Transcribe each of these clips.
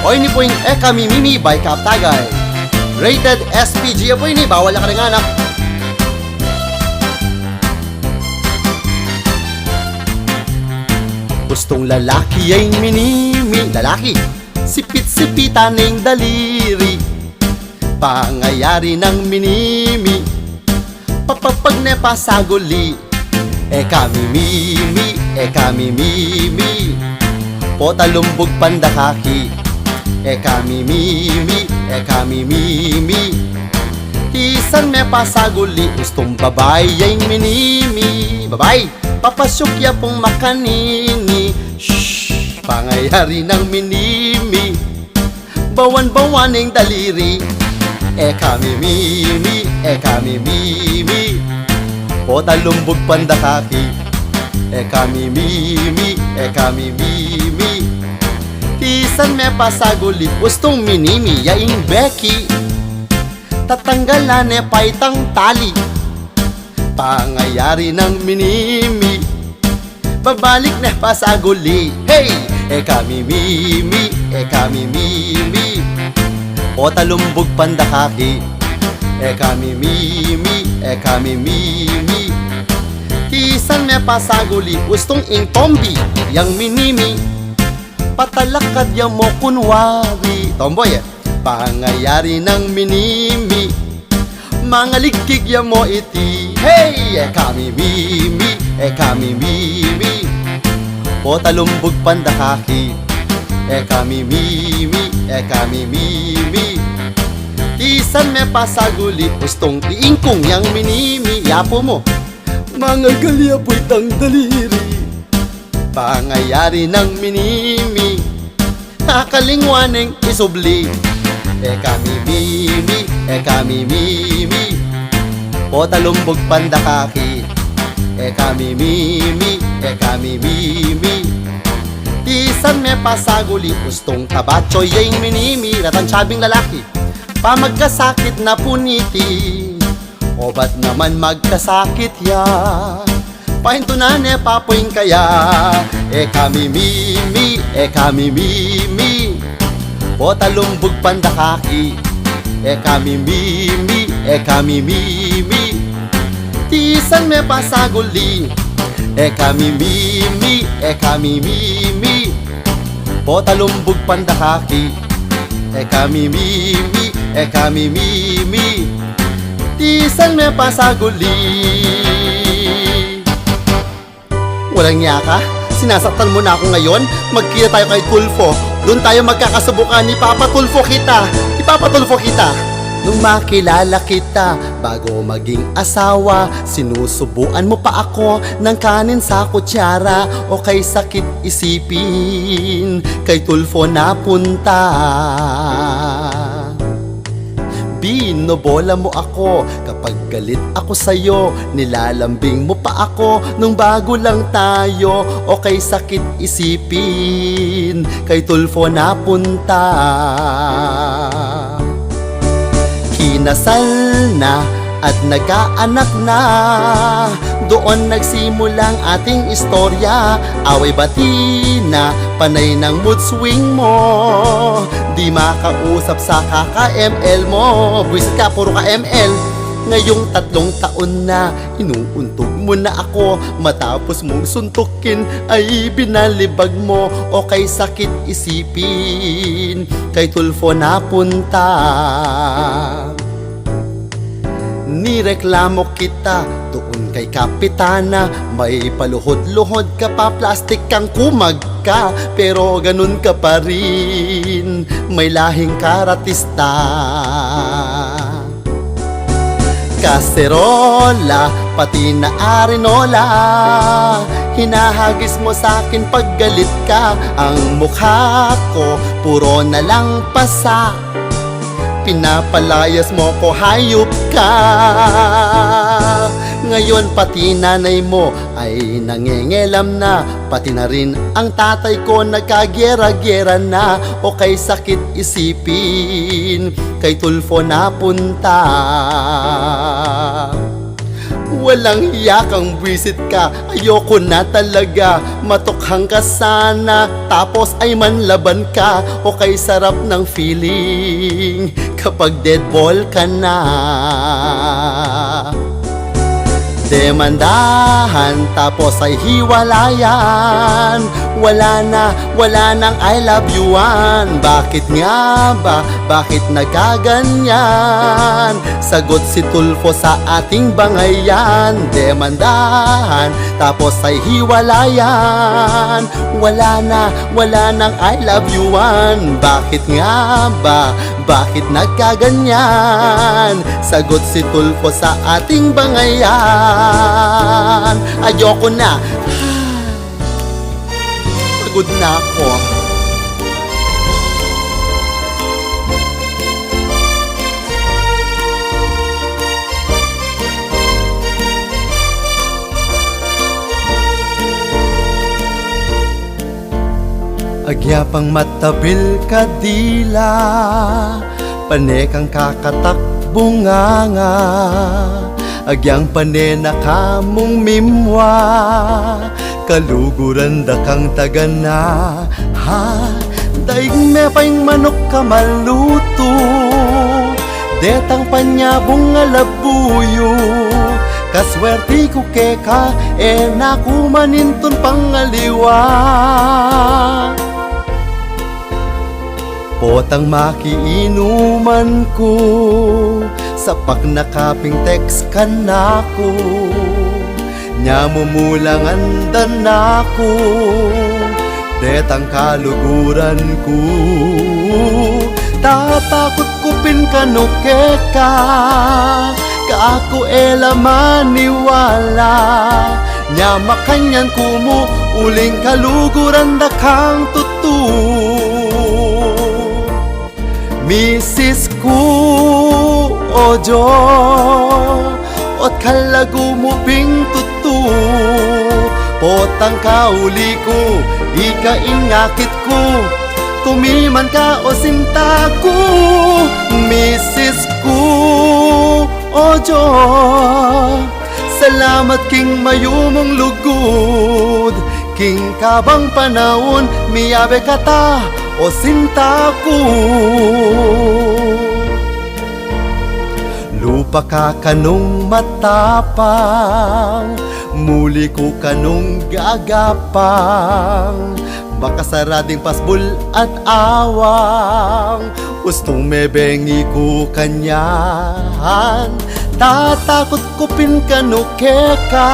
O ini po yung Kami Mimi by Kap Tagay. Rated SPG po ini, bawal na ka ng anak. Gustong lalaki ay minimi. Lalaki, sipit-sipitan ng daliri. Pangayari ng minimi. Papapag nepa sa guli. Kami mimi, kami mimi. Potalumbog pandakaki. Kami mimi, kami mimi. Isan nepa sa guli. Gustong babay ay minimi. Babay, papasyukya pong makanini. Shhh, pangayari ng minimi. Bawan-bawan ng daliri. Kami mimi, kami mimi. Potalumbog pandakaki. Kami mimi, kami mimi. Tisan me pasaguli. Gustong minimi, yaing Becky. Tatanggalan e paitang tali. Pangayari ng minimi. Babalik na pasaguli. Hey! Kami mimi, kami mimi. Potalumbog pandakaki. Kami mimi, kami mimi. Tisan me pasaguli. Gustong ing tombi, yang minimi. Patalakad ya mo kunwari. Tomboy, pangayari ng minimi. Mga ligkig ya mo iti. Hey! Kami mimi, kami mimi. Potalumbog pandakaki. Kami mimi, kami mimi. Isan me pasaguli. Gustong iingkong yang minimi. Yapo mo, mga galyapoy tang daliri. Pangayari ng minimi. Nakalingwaneng isubli. Kami mimi, kami mimi. Potalumbog pandakaki. Kami mimi, kami mimi. Tisan me pasaguli. Gustong tabatsoy yung minimi. Natansyabing lalaki. Pamagkasakit na puniti. O ba't naman magkasakit ya? Pahintunan e papoing kaya. Kami mimi, kami mimi. Potalumbog pandakaki. Kami mimi, kami mimi. Tisan me pasaguli. Kami mimi, kami mimi. Potalumbog pandakaki. Kami mimi, kami mimi. Tisan me pasaguli. Walang niya ka? Sinasaktan mo na ako ngayon? Magkita tayo kay Tulfo. Doon tayo magkakasubukan. Ipapatulfo kita. Ipapatulfo kita. Nung makilala kita, bago maging asawa, sinusubuan mo pa ako ng kanin sa kutsara. O kay sakit isipin, kay Tulfo napunta. Binobola mo ako kapag galit ako sa'yo. Nilalambing mo pa ako nung bago lang tayo. O kay sakit isipin, kay Tulfo napunta. Kinasal na at nagkaanak na. Doon nagsimulang ating istorya. Away bati na, panay ng mood swing mo. Di makausap sa kaka-ML mo. Buwisit ka, puro ka-ML. Ngayong 3 taon na, inuuntog mo na ako. Matapos mong suntukin, ay binalibag mo. O kay sakit isipin, kay Tulfo napunta. Nireklamo kita doon kay Kapitana. May paluhod-luhod ka pa, plastic kang kumag ka. Pero ganun ka pa rin, may lahing karatista. Kaserola, pati na arinola. Hinahagis mo sa'kin pag galit ka. Ang mukha ko, puro na lang pasa. Pinapalayas mo ko, hayop ka. Ngayon pati nanay mo ay nangengelam na. Pati na rin ang tatay ko nagkagyera-gyera na. O kay sakit isipin, kay Tulfo napunta. Walang hiya kang visit ka, ayoko na talaga. Matukhang ka sana, tapos ay manlaban ka. O kay sarap ng feeling kapag dead ball ka na. Demandahan, tapos ay hiwalayan. Wala nang I love you-an. Bakit nga ba? Bakit nagkaganyan? Sagot si Tulfo sa ating bangayan. Demandahan, tapos ay hiwalayan. Wala nang I love you-an. Bakit nga ba? Bakit nagkaganyan? Sagot si Tulfo sa ating bangayan. Ayoko na. Pagod na ako. Agyapang matabil kadila, panekang kakatakbo nga. Agyang panena kamong mimwa, kaluguran da kang tagana. Ha, daig me paing manok ka maluto, detang panyabong nga labuyo. Kaswerti ko keka, nakumaninton pangaliwa. Potang makiinuman ko, sapak na kaping text ka na ko. Nyamumulangan dan ako, detang kaluguran ko. Tatakot ko pinkanukeka, kaako maniwala. Nyamakanyan kumo, uling kaluguran da kang tutu. Misis ko ojo, ot kalagu mo ping tutu. Potang kauli ko, ikaingakit ko, tumiman ka o sinta ko. Misis ko ojo, salamat king mayumong lugod. King kabang panahon, miyabe kata o sinta ko. Lupa ka kanong matapang, muli ko kanong gagapang. Baka sarading pasbul at awang, gustong mebengi ko kanyahan. Tatakot ko pinkanukeka,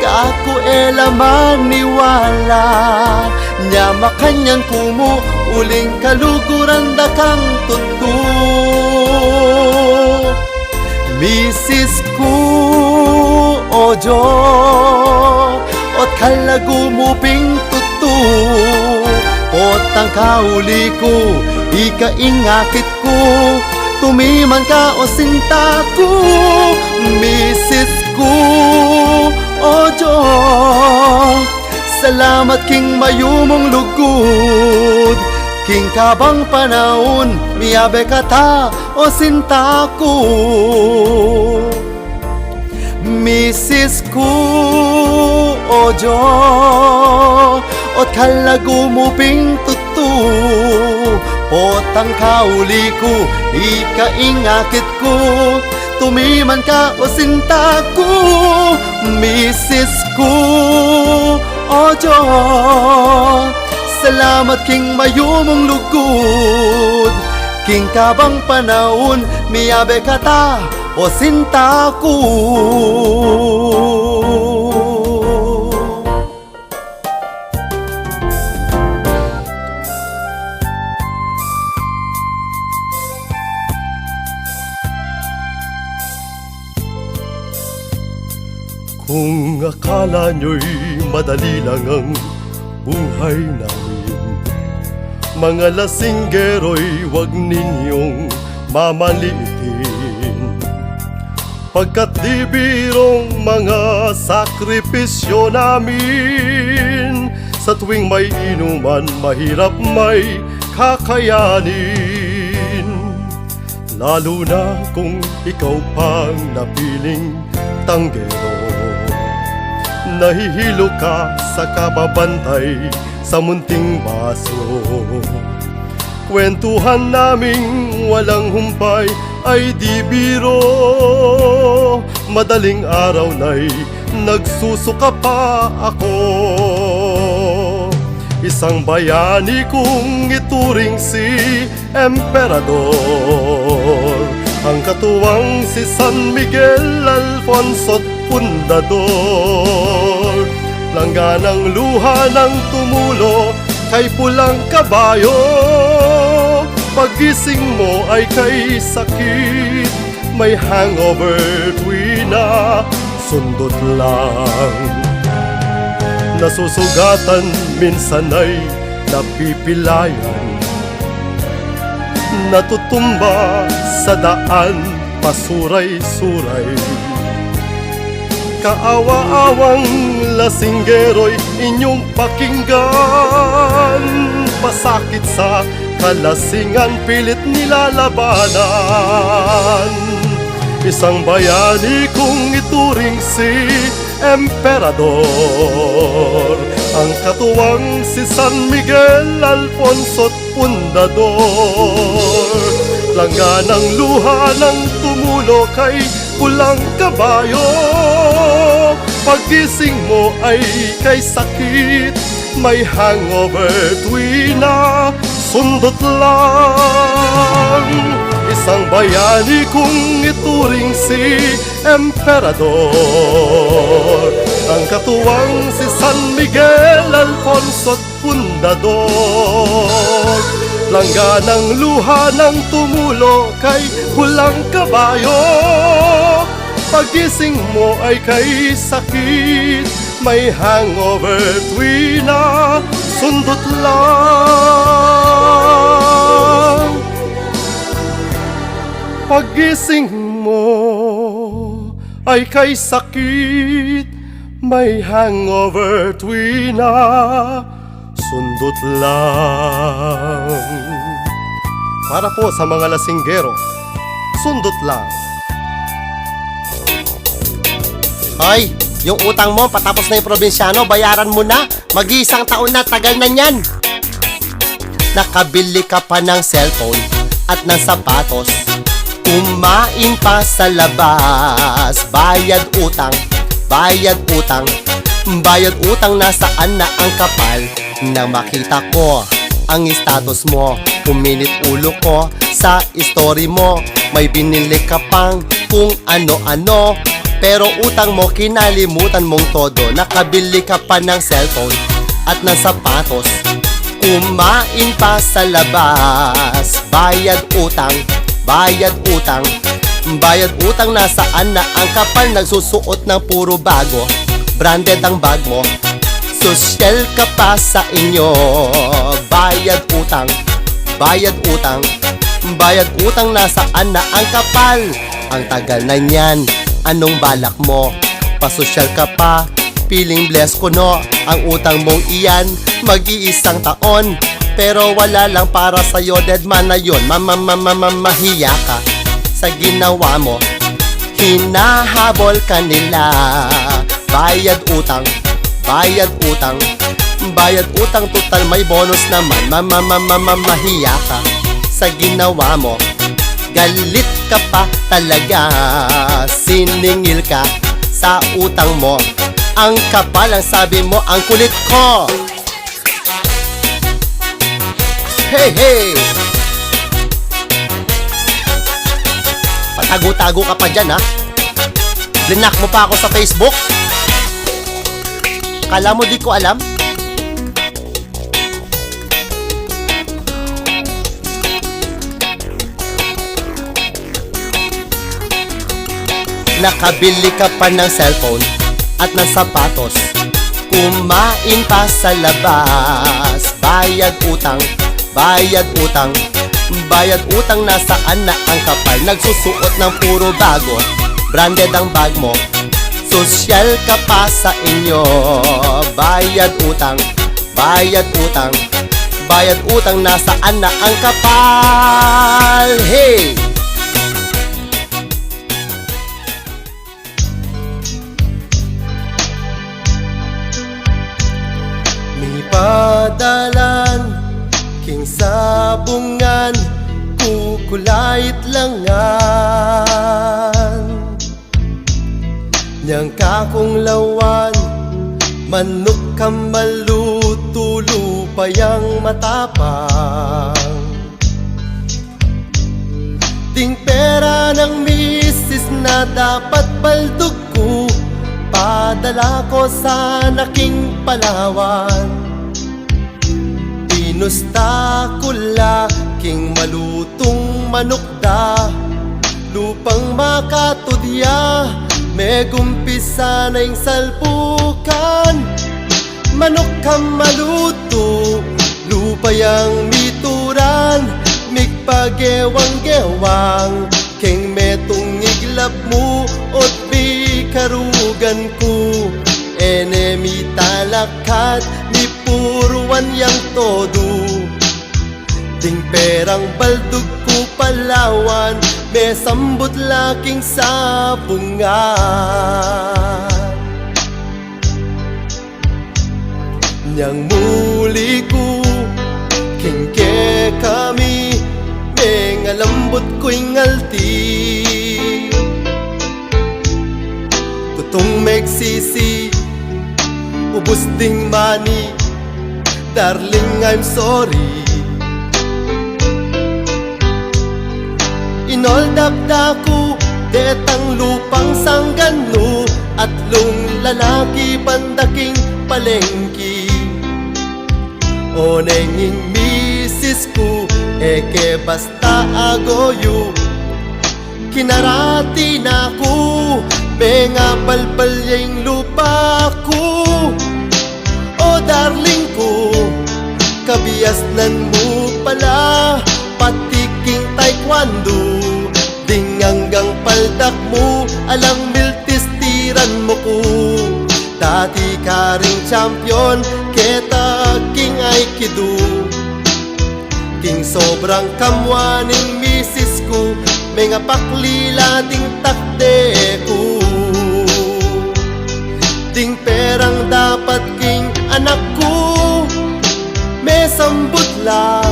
kaako maniwala. Nyamakanyan kumo, uling kaluguran da kang tutu. Misis ko ojo, ot kalagu mo ping tutu. Potang kauli ko, ikaingakit ko, tumiman ka o sinta ko. Misis ko ojo, salamat king mayumong lugod. King kabang panahon, miyabe kata o sinta ko. Misis ko ojo, ot kalagu mo ping tutu. Potang kauli ko, ikaingakit ko, tumiman ka o sinta ko. Misis ko ojo, salamat king mayumong lugod. King kabang panahon, miyabe kata o sinta ko. Kung akala nyo'y madali lang ang buhay namin, mga lasinggero'y wag ninyong mamaliitin. Pagkat di birong mga sakripisyo namin, sa tuwing may inuman, mahirap may kakayanin. lalo na kung ikaw pang napiling tanggero. Nahihilo ka sa kababantay sa munting baso. Kwentuhan naming walang humpay ay di biro. Madaling araw na'y nagsusuka pa ako. Isang bayani kong ituring si Emperador, ang katuwang si San Miguel Alfonso't Pundador. Langganang luha ng tumulo kay pulang kabayo. Paggising mo ay kay sakit, may hangover tuwi na sundot lang. Nasusugatan, minsan ay napipilayan, natutumba sa daan, pasuray-suray. Kaawa-awang lasinggero'y inyong pakinggan, pasakit sa kalasingan, pilit nilalabanan. Isang bayani kong ituring si Emperador, ang katuwang si San Miguel Alfonso't Pundador. Langganang luha ng tumulo kay pulang kabayo. Paggising mo ay kay sakit, may hangover tuwi na sundot lang. Isang bayani kong ituring si Emperador, ang katuwang si San Miguel Alfonso't Pundador. Langganang luha ng tumulo kay pulang kabayo. Paggising mo ay kay sakit, may hangover tuwi na sundot lang. Paggising mo ay kay sakit, may hangover tuwi na sundot lang. Para po sa mga lasinggero, sundot lang. Hoy, yung utang mo patapos na yung probinsyano, bayaran mo na. Mag-iisang taon na, tagal na niyan. Nakabili ka pa ng cellphone at ng sapatos, kumain pa sa labas. Bayad utang, bayad utang, bayad utang, nasaan na ang kapal? Nang makita ko ang status mo, puminit ulo ko sa story mo. May binili ka pang kung ano-ano, pero utang mo kinalimutan mong todo. Nakabili ka pa ng cellphone at ng sapatos, kumain pa sa labas. Bayad utang, bayad utang, bayad utang, nasaan na ang kapal? Nagsusuot ng puro bago, branded ang bag mo, sosyal ka pa sa inyo. Bayad utang, bayad utang, bayad utang, nasaan na ang kapal? Ang tagal na niyan, anong balak mo? Pasosyal ka pa, feeling blessed ko no. Ang utang mong iyan, mag-iisang taon, pero wala lang para sa'yo, dead man na yun. Mahiya ka sa ginawa mo, hinahabol ka nila. Bayad utang, bayad utang, bayad utang, total may bonus naman. Mahiya ka sa ginawa mo, galit ka pa talaga. Siningil ka sa utang mo, ang kapal ang sabi mo, ang kulit ko. Hey, hey! Patago-tago ka pa dyan, ha? Linak mo pa ako sa Facebook? Kala mo di ko alam? Nakabili ka pa ng cellphone at ng sapatos, kumain pa sa labas. Bayad utang, bayad utang, bayad utang, nasaan na ang kapal? Nagsusuot ng puro bago, branded ang bag mo, sosyal ka pa sa inyo. Bayad utang, bayad utang, bayad utang, nasaan na ang kapal? Hey! padalan king sabungan kukulait langan nyang kakong lawan manok kang maluto lupayang matapang ting pera ng misis na dapat baldog ko padala ko sa naking Palawan inusta ko laking malutong manok da lupang makatudya may gumpisa na yung salpukan manok kang maluto lupayang mituran migpagewang-gewang keng metong iglap mo at bikarugan ko enemy talakat mi puruan yang todo ding perang baldug ko Palawan may sambot laking sabungan nyang muli ko kingke kami mengalambot ko'y ngalti tutong megsisi ubos ding money darling I'm sorry inoldap ko detang lupang sanggano at lung lalaki pandaking palengki o nenging misis ko eke basta agoyo kinarati na ko menga balbal yung lupa ko o darling ko kabiasnan mo pala patiking taekwondo ding hanggang paldak mo alang miltis tiran mo ko dati ka ring champion keta king aikido king sobrang kamwaning misis ko may nga paklila ding takde ko ding perang dapat king anak ko may sambut la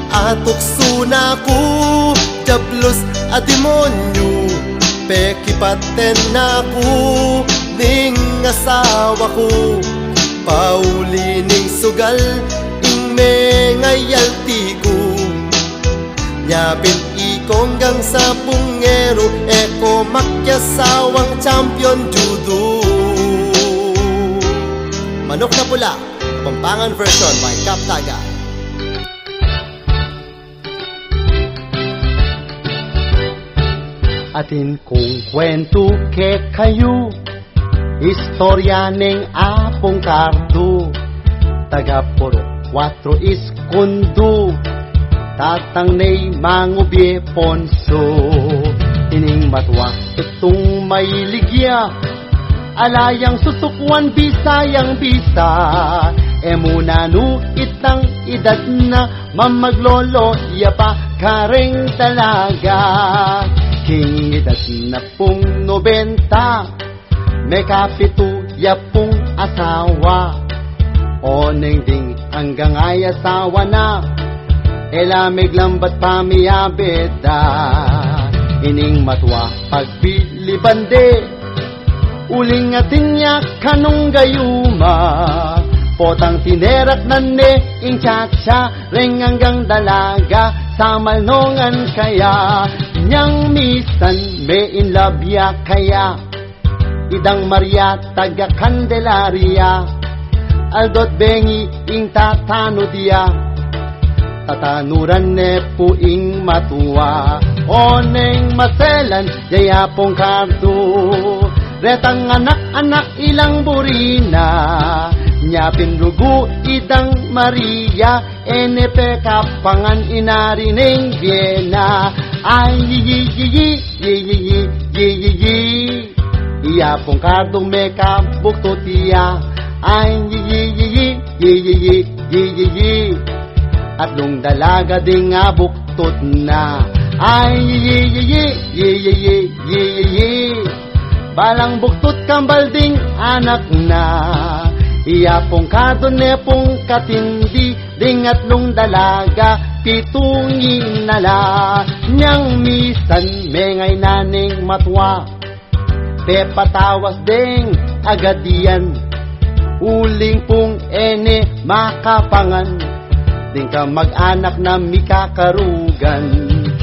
atukso na ko jablos at demonyo pekipaten na ko ning asawa ko pauli ning sugal ing mengayalti ko nyapin ikong gang sa pungero eko makyasawang champion judo Manok na Pula, Capampangan version by Kap Tagay. Atin kong kwento ke kayo, istorya ng apong kardo, taga puro 4 iskundo, tatang ney mangubye ponso, ining matwa itong may ligya, alayang susukwan bisayang bisa, emuna nu itang edad na mamaglolo ya pa kareng talaga. King edad na pong 90, may kapito ya pong asawa, o neng ding hanggang ay asawa na, elamig lambat pamiyabeda, ining matwa pagbilibande, uling ating yak kanong gayuma, potang tinerak na ne ing chacha, reng hanggang dalaga, sa malnongan kaya, nyang misan me in love ya kaya, idang Maria taga Candelaria, aldot bengi ing tatano dia, tatanuran ne po ing matuwa, oneng maselan yayapong kardo, retang anak-anak ilang burina, nyapin rugo idang Maria, enepe kapangan inarining Viena, ay yi iyapong kardong me kabuktotiya, ay yi at nung dalaga ding abuktot na, ay yi balang buktot kambal ding anak na, Iyapong kadonepong katindi, dingatlong dalaga, pitong inala. Niyang misan, mengay naning matwa, te patawas ding agadian. Uling pong ene makapangan, ding ka mag-anak na mikakarugan.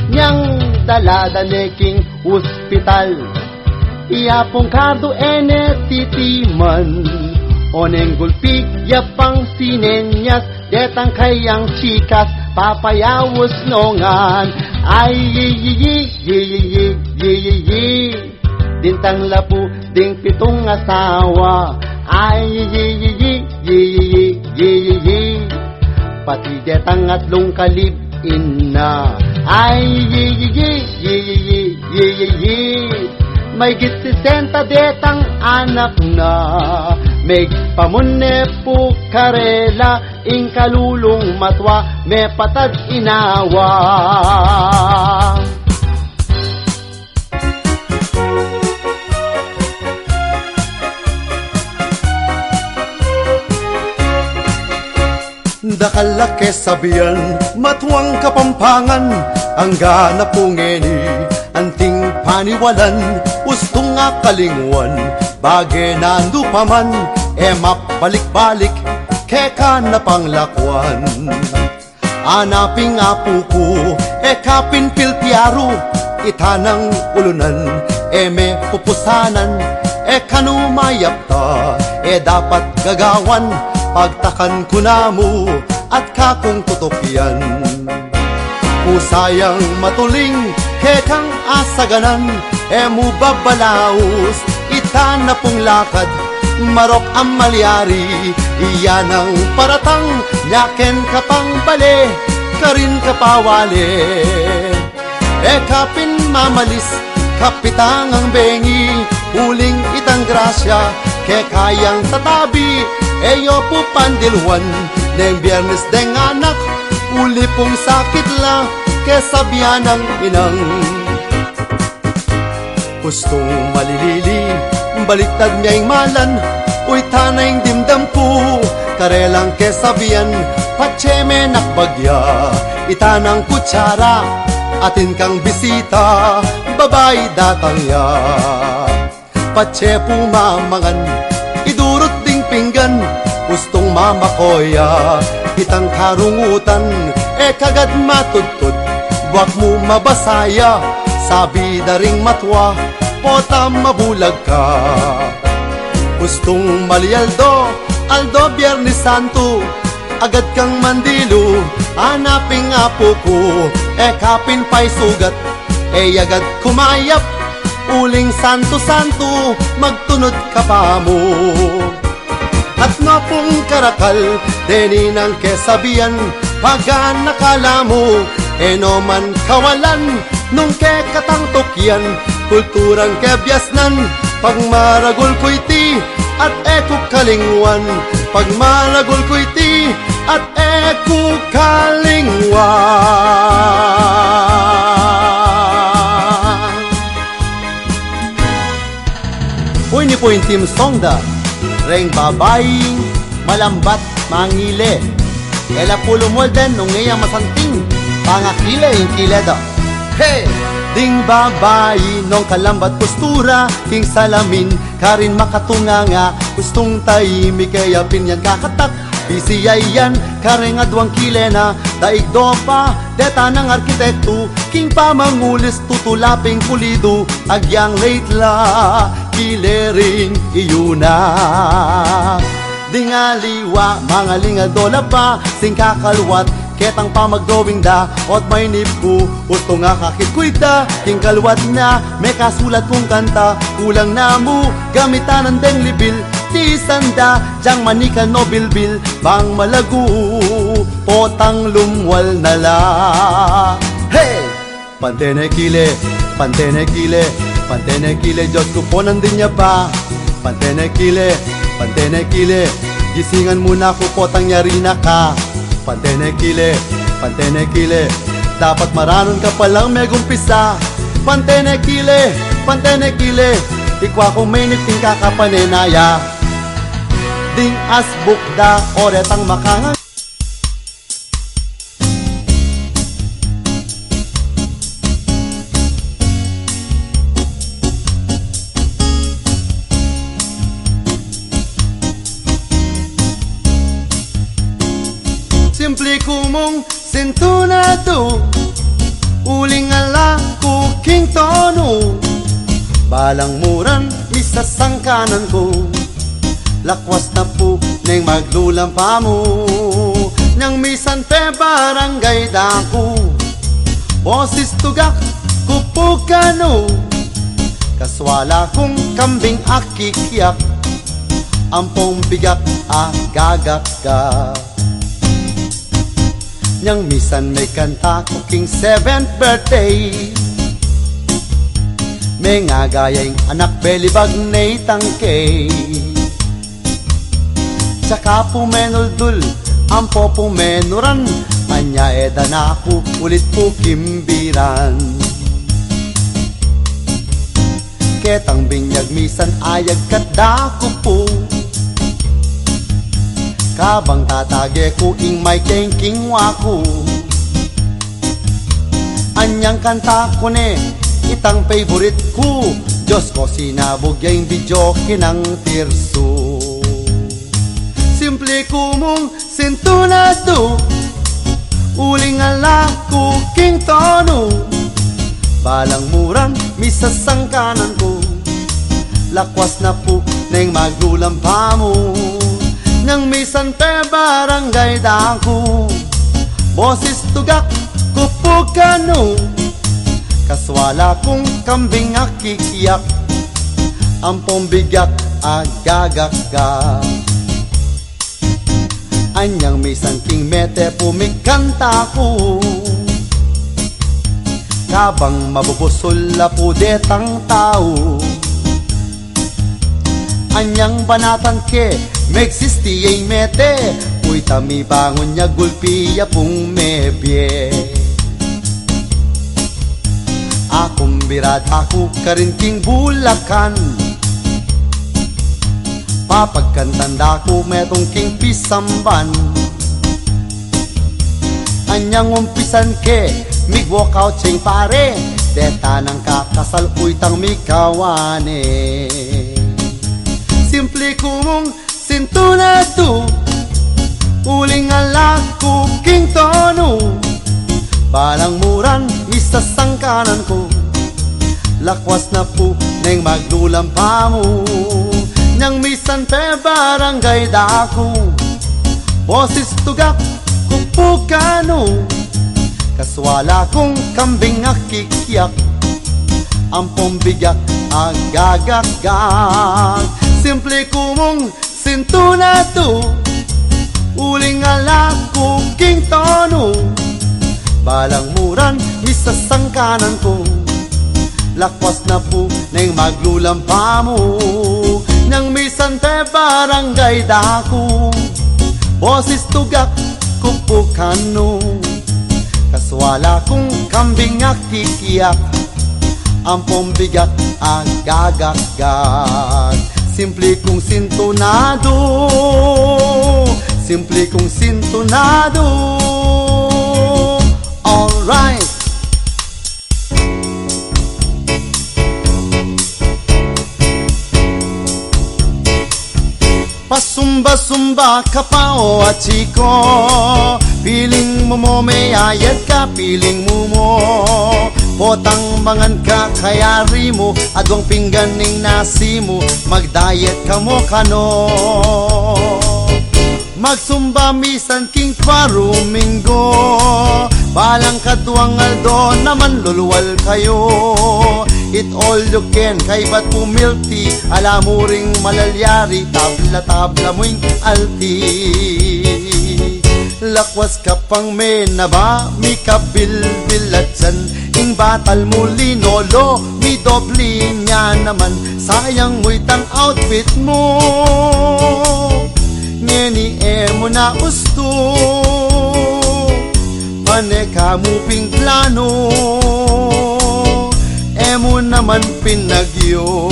Niyang dalada neking ospital, iyapong kado ene titiman. Oneng gulpig yapang sinenyas, detang kayang chikas papayawos nongan. Ay yi dintang lapu ding pitong asawa. Ay yi pati detang atlong kalibin na. Ay yi may git 60 detang anak na. Meg pamune po karela, ing kalulong matwa, me patad inawa. Dakalake sabihan, matuwang Kapampangan, ang gana pungeni, anting paniwalan, ustong nga kalingwan, bagay na paman, emap balik-balik, keka na panglakwan. Anaping apo ko, kapin pilpiaro, itanang ulunan, eme pupusanan, kanumayap ta, dapat gagawan, pagtakan ko na mo at kakong tutupyan. Pusayang matuling kekang asaganan, mu babalaos itan na pong lakad, marok ang malyari, iyan ang paratang, nyaken kapang bale, karin kapawale. Kapin mamalis, kapitang ang bengi, huling itang grasya, kekayang tatabi, eyo po pandilwan, neng biyernes deng anak, uli pong sakit la, kesabihan ng inang. Gustong malilili, baliktad niya'y malan, uy tanayng dimdam ko, karelang kesabihan, patseme nakbagya, itanang kutsara, atin kang bisita, babay datang ya. Patse pumamangan, idurot ding pinggan, gustong mamakoya, itang karungutan, kagad matutod, buwak mo mabasaya, sabi daring matwa, pota mabulag ka. Gustong malialdo, aldo Biyernes Santo, agad kang mandilo, hanaping apo ko, kapin pa'y sugat, agad kumayap, uling santo-santo, magtunod ka pa mo. At nga pong karakal, deninang kesabihan, pagan nakala mo, no man kawalan, nung kekatang tokyan, kulturang kebyasnan, pagmaragol ko'y ti, at eko kalingwan, pagmaragol ko'y ti, at eko kalingwan. Uy ni po yung team song da, reng babaying malambat mangile, ela pulo molden nung ngayang masanting, pangakile yung kileda. Hey! Ding babayi nung kalambat postura, king salamin, karin makatunganga, gustong tahimik kaya pinyan kakatak, bisiyay yan, karing adwang kilena, daig dopa, deta ng arkitekto, king pamangulis tutulaping pulido, agyang late la, kilering iyuna. Dingaliwa, mga lingadola pa, sing kakalwat, ketang pamagdowing da, ot may nipku, usto nga kakitkuita, king kalwat na, may kasulat kong kanta, kulang na mo, gamitan ng deng libil, tisanda, jang manika no bilbil, bang malagu, potang lumwal na la. Hey! Pantene kile, pantene kile, pantene kile, Diyos ko po nandun niya pa, pantene kile, gisingan muna ko potang yari na ka. Pantene kile, dapat maranon ka palang may gumpisa. Pantene kile, ikwa kong may nipting kakapanenaya. Ding asbuk da oretang makangang simple kumong sintunado uling ala kuking tono balang muran misasangkanan ko lakwas na po neng maglulampa mo nang misan pe barangay dako boses tugak kupukano kaswala kong kambing akikiyak ampong bigat agagak ka nang misan may kanta ko king 7th birthday may nga gayang anak belibag na itangkay tsaka pumenuldul ang popumenuran anya eda na ako ulit po kimbiran ketang binyag misan ayag kadako po kabang tatage ko ing may tengking wako anyang kanta ko ne itang favorite ko Diyos ko sinabog yung video kinang tirso simple kumong sintunado uling ala kuking tono balang murang misasangkanan ko lakwas na po neng maglulampa mo nang misan pe barangay dako boses tugak kupukano kaswala kong kambing akikiyak ampong bigat agagaka anyang misan king mete pumikanta ko kabang mabubusol la po detang tao anyang banatan ke megsisti ay mete uy tami bangon niya gulpiya pong mebye akong birad ako karinting bulakan papagkantanda ko metong king pisamban anyang umpisan ke mig walkout ching pare deta nang kakasal uy tang mikawane simple kumong sintunado uling ala kuking tono balang muran misasangkanan ko lakwas na po neng maglulampa mo nang misan pe barangay dako boses tugak kupukano kaswala kong kambing akikiyak ampong bigat agagagag simple kumong sintunado uling ala kuking tono balang muran misasangkanan ko lakwas na po neng maglulampa mo nang misan pe barangay dako boses tugak kupukano kaswala kong kambing akikiyak ampong bigat agagagag simple kong sintonado simple kong sintonado alright pasumba-sumba ka pa o chiko piling mo mo may ayat ka piling mo mo potang mangan ka kayari mo adwang pingganing nasi mo mag-diet ka mo kano magsumba misan king paruminggo balang katuang aldo naman luluwal kayo it all you can kay ba't pumilti ala mo ring malalyari tabla-tabla mo'y alti lakwas ka pang menaba mi kabilbil at san ing batal mo linolo mi dobli niya naman sayang mo'y tang outfit mo ngeni mo na usto pane ka mo ping plano mo naman pinagyo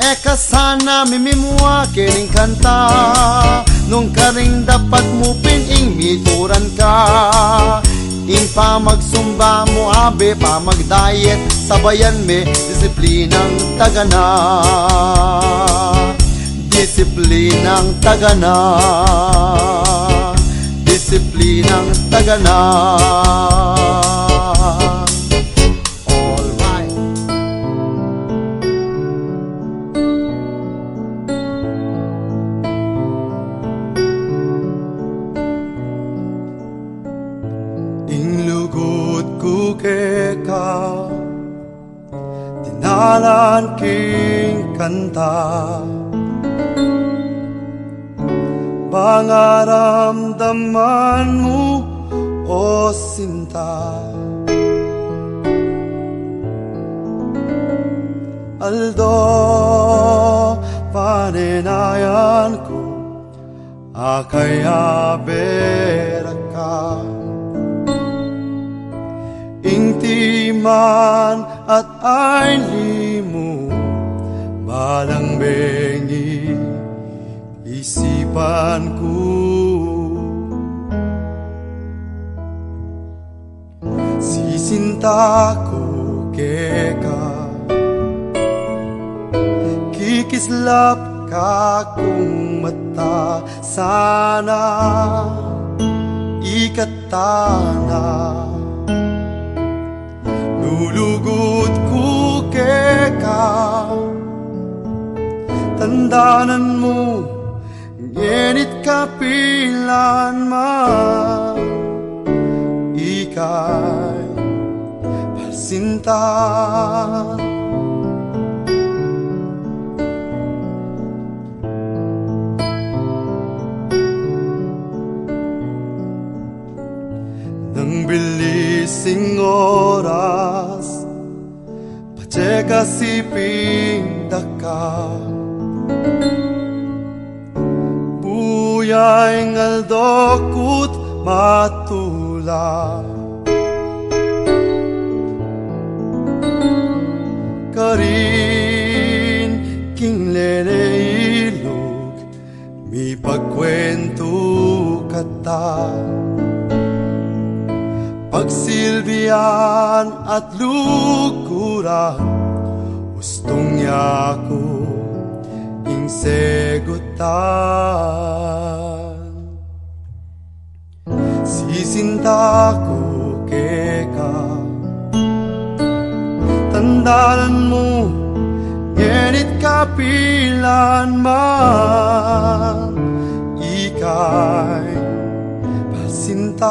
Eka sana mimimwa kining kanta nung karing dapat mo pining mituran ka. In pa magsumba mo abe pa magdiet sabayan me disiplinang tagana. Disiplinang tagana. Disiplinang tagana. Inlugod ko ka, tinalan king kanta. Pangaramdaman mo, o sinta. Aldo, panenayan ko, akaya beraka. Ingtiman at ay limo balang bengi isipan ko. Sisinta ko keka kikislap ka kung mata sana ikatana. Lulugod ko keka tandanan mo ngenit kapilan man ikay pasintan. Nang bilising oras pacheka siping daka. Buyay ngaldokut matula. Karin king leleilog mi pagkwento kata. Pagsilbihan at lukuran gustong niya ko ingsegutan. Sisinta ko keka tandanan mo ngenit kapilan man ikay pasintan.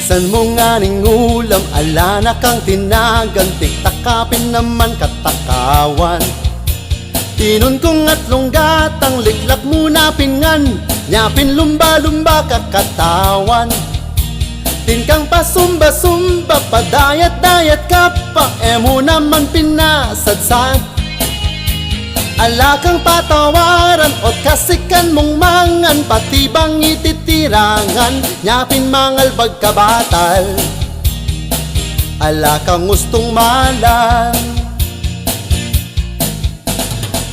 San mo nga ning ulam, ala na kang tinagan, tiktakapin naman katakawan. Tinon kong at longgatang liklak muna pingan, nyapin lumba-lumba kakatawan. Tinkang pasumba-sumba, padayat-dayat ka pa, mo naman pinasadsad. Ala kang patawaran o kasikan mong mangan, pati bang ititirangan, nyapin mangal bagkabatal. Ala kang gustong malan,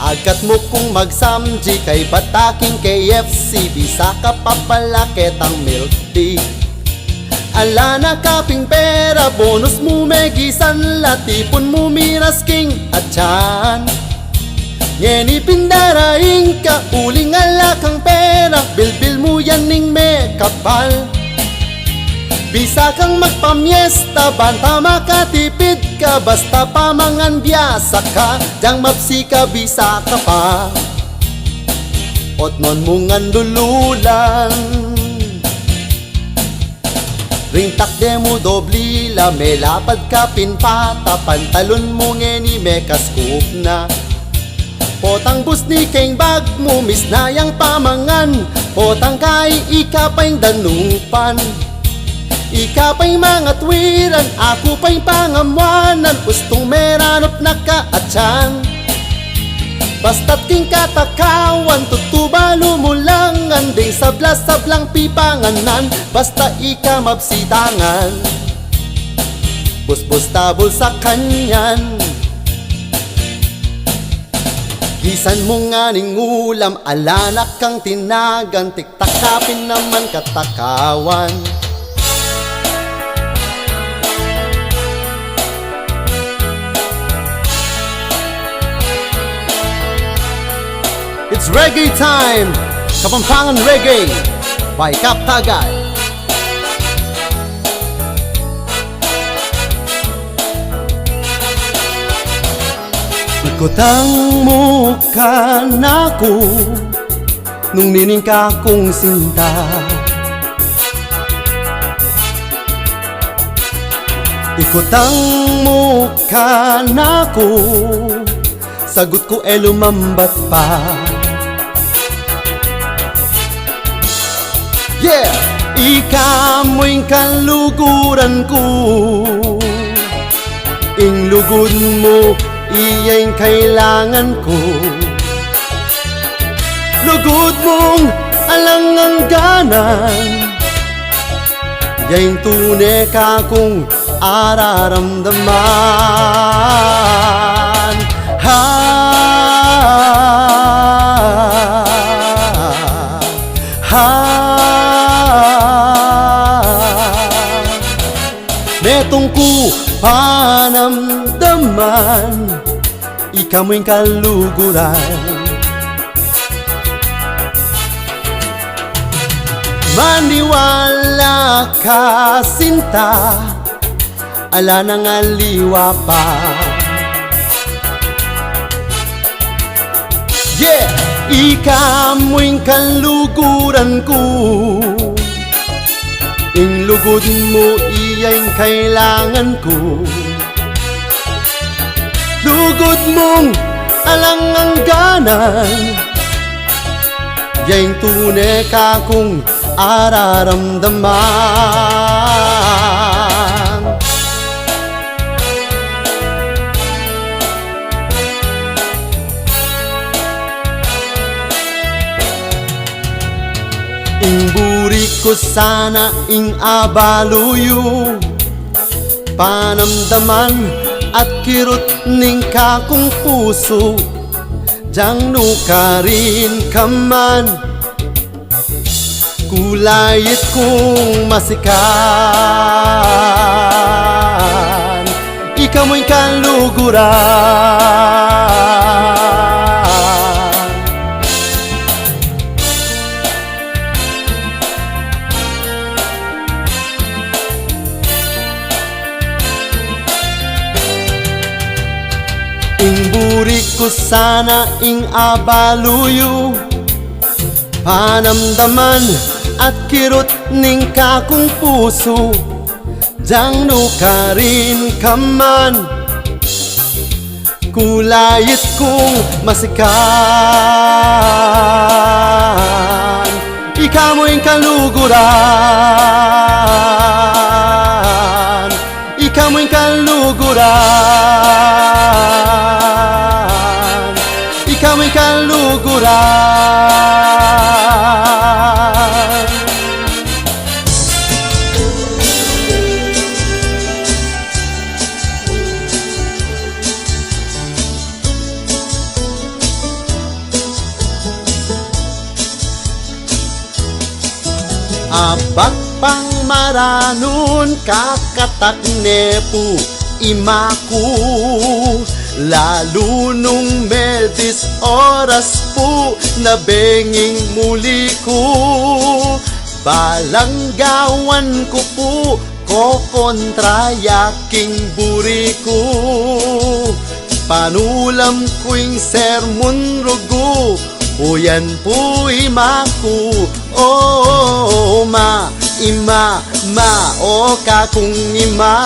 agat mo kung magsamji kay bataking KFC, bisa ka papalaketang milk tea. Ala na kaping pera, bonus mo megisan, latipon mo miras king at tiyan. Ngeni pindaraing ka, uling ala kang pera, bilbil mo yan ning me kapal. Bisa kang magpamiesta, banta makatipid ka, basta pamangan biyasa ka, diyang mapsi ka bisa ka pa. Ot non mo ngan lululan, Ring takde mo dobli la may lapad ka pinpata pantalon mo ngeni may kaskup na potang bus ni keng bag mo misnayang pamangan potang kay ikapay danupan ikapay mga twiran ako pa'y pangamwanan ustong meranop na kaatsan basta't king katakawan tutuba lumulangan ding sabla-sablang pipanganan basta ika mabsitangan bus-bus tabol sa kanyan gisan mo nga ning ulam alanak kang tinagan tiktakapin naman katakawan It's reggae time! Capampangan Reggae by Kap Tagay. Ikot ang mukha nako nung nining ka kong sinta Ikot ang mukha nako sagot ko lumambat pa Yeah! Ikamoy kaluguran ko Ing lugod mo iya'y kailangan ko Lugod mong alangangganan Ya'y tunay ka kong araramdaman Metong ko panamdaman ikaw mo'y kaluguran Maniwala ka sinta ala nang aliwa pa Yeah! Ikaw mo'y kaluguran ko Ing lugod mo iya'y kailangan ko Lugod mong alangangganan Ya'y tunay ka kong araramdaman Ing buri ko sana ing abaluyo Panamdaman at kirot ning kakong puso Diyang nukarin ka man Kulayit kong masikan Ikaw mo'y kaluguran Ing buri ko sana ing abaluyo Panamdaman at kirot ning kakong puso Diyang nukarin ka man Kulayit kong masikan Ikaw mo'y kaluguran Ikaw mo'y kaluguran Ikaw mo'y kaluguran Abak pang maranon kakatak nepu imaku Lalo nung medis oras po nabenging muli ko Balanggawan ko po ko kontra yaking buri ko Panulam ko'y sermon rogo O yan po imaku Oh ma ima, mao ka kung ima.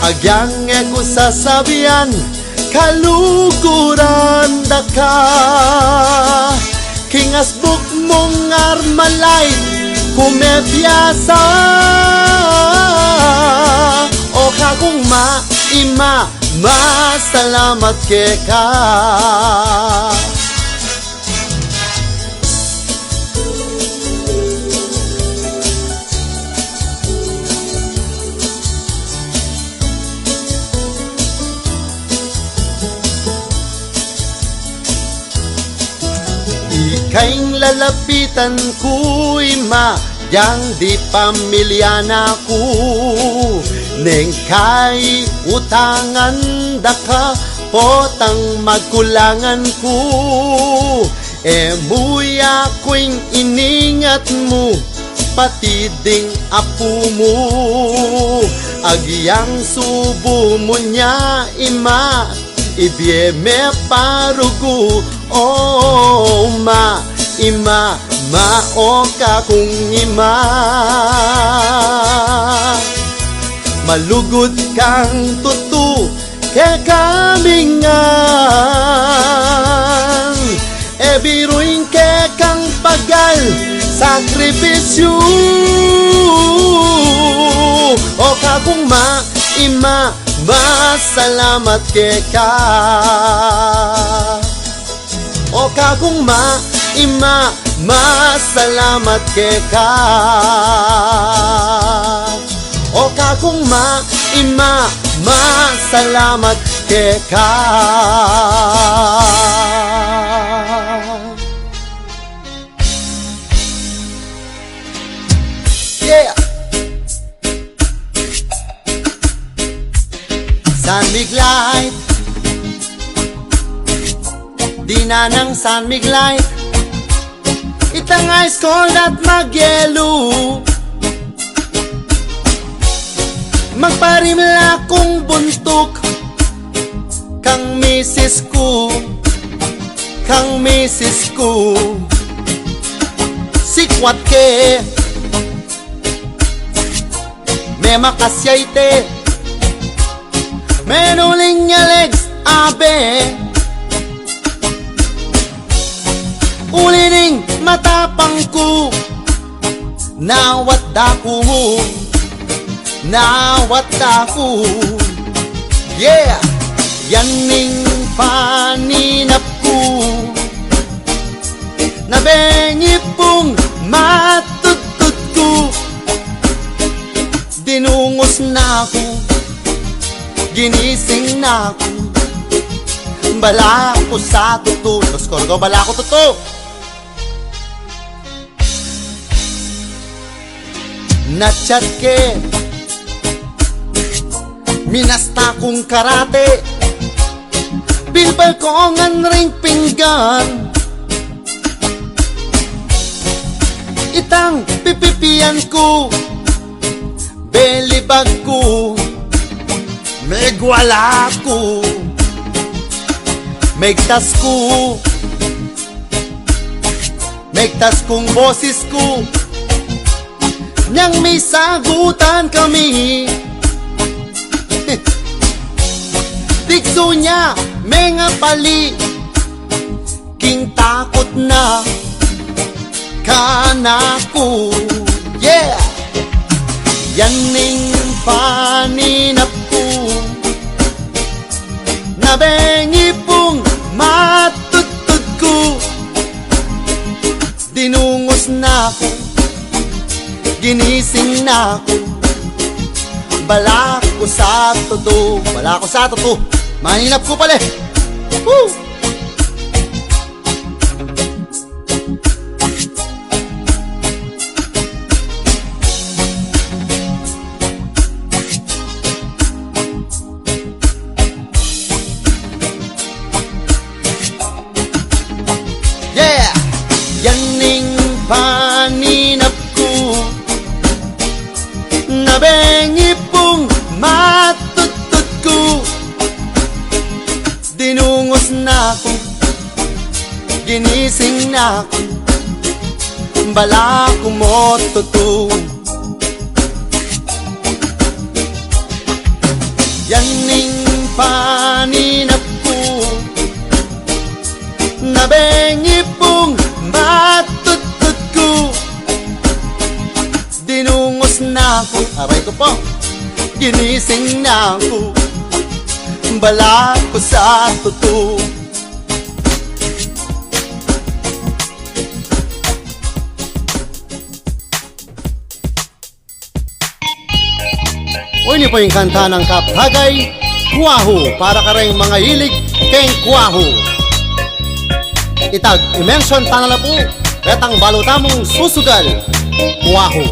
Agyang ko sasabihan, kaluguran da ka. Kingasbuk mong armalay, kumebiyasa. O ka kung ma, ima, masalamat ke ka. Ika'y lalapitan ko, ima, yang di pamilya na ko. Neng kay utangan da ka, potang magkulangan ko. Muya ko'y iningat mo, pati ding apo mo. Agyang subo mo niya, ima, ibieme parugo. Oh, ma, ima, mao ka kung ima. Malugod kang tutu ke kamingan. Biruin ke kang pagal sakripisyo. O ka kung ma, ima, masalamat ke ka. O ka kung ma, ima, masalamat ke ka. O ka kung ma, ima, masalamat ke ka. Yeah! San Miglay, di na ng San Miglay, itang ice cold at magyelo. Magparimla kong buntok, kang misis ko, kang misis ko. Sikwat ke, may makasyayte, menuling niya legs, abe. Ulining matapang ko, nawat dako mo, nawat dako. Yeah! Yaning paninap ko, nabengi pong matutut ko. Dinungos na ako, ginising na ako. Bala ko sa tuto, naskor ko bala ko tuto. Nachat ke, minasta kong karate, bilbal ko ngan ring pinggan. Itang pipipian ko, belibag ko, megwala ko, megtas ko, megtas kong boses ko. Nang may sagutan kami, tikso niya, may nga pali, king takot na kanako. Yeah! Yaning paninap ko, nabengi pong matutut ko. Dinungos na ako, ginising na ako. Bala ko sa tuto, bala ko sa tuto, maninap ko pala. Woo! Yeah! Yaning paninap ko, nabengi pong matutut ko. Dinungos na ako, ginising na ako. bala kumot tutu. Yaning paninap ko, nabengi pong matutut ko. Dinungos na ako, aray ko po, ginising na ako, bala ko sa tutu. O niyo po yung kanta ng Kap Tagay, Kuwaho, para ka rin mga hilig keng kuwaho. Itag, i-mention tanala po, retang balutamong susugal, kuwaho.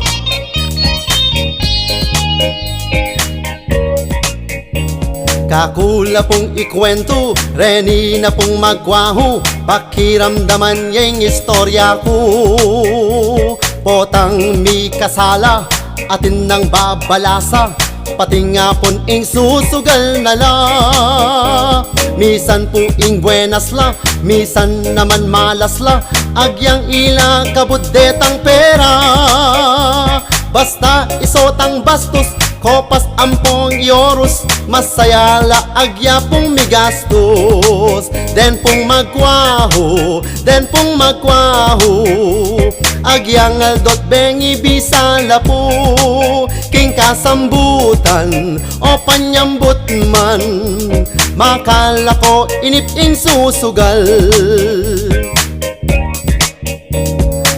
Kakula pong ikwento, reni na pong magwaho, pakiramdaman yung istorya ko. Potang mi kasala, atin nang babalasa, pati nga pon ing susugal na la. Misan po ing buenas la, misan naman malas la, agyang ila kabudetang pera. Basta isotang bastos, kopas ampong yoros, masaya la agya pong migastos. Den pong magwaho, den pong magwaho, agyang aldot bengi bisala po, king kasambutan o panyambut man, makala ko iniping susugal.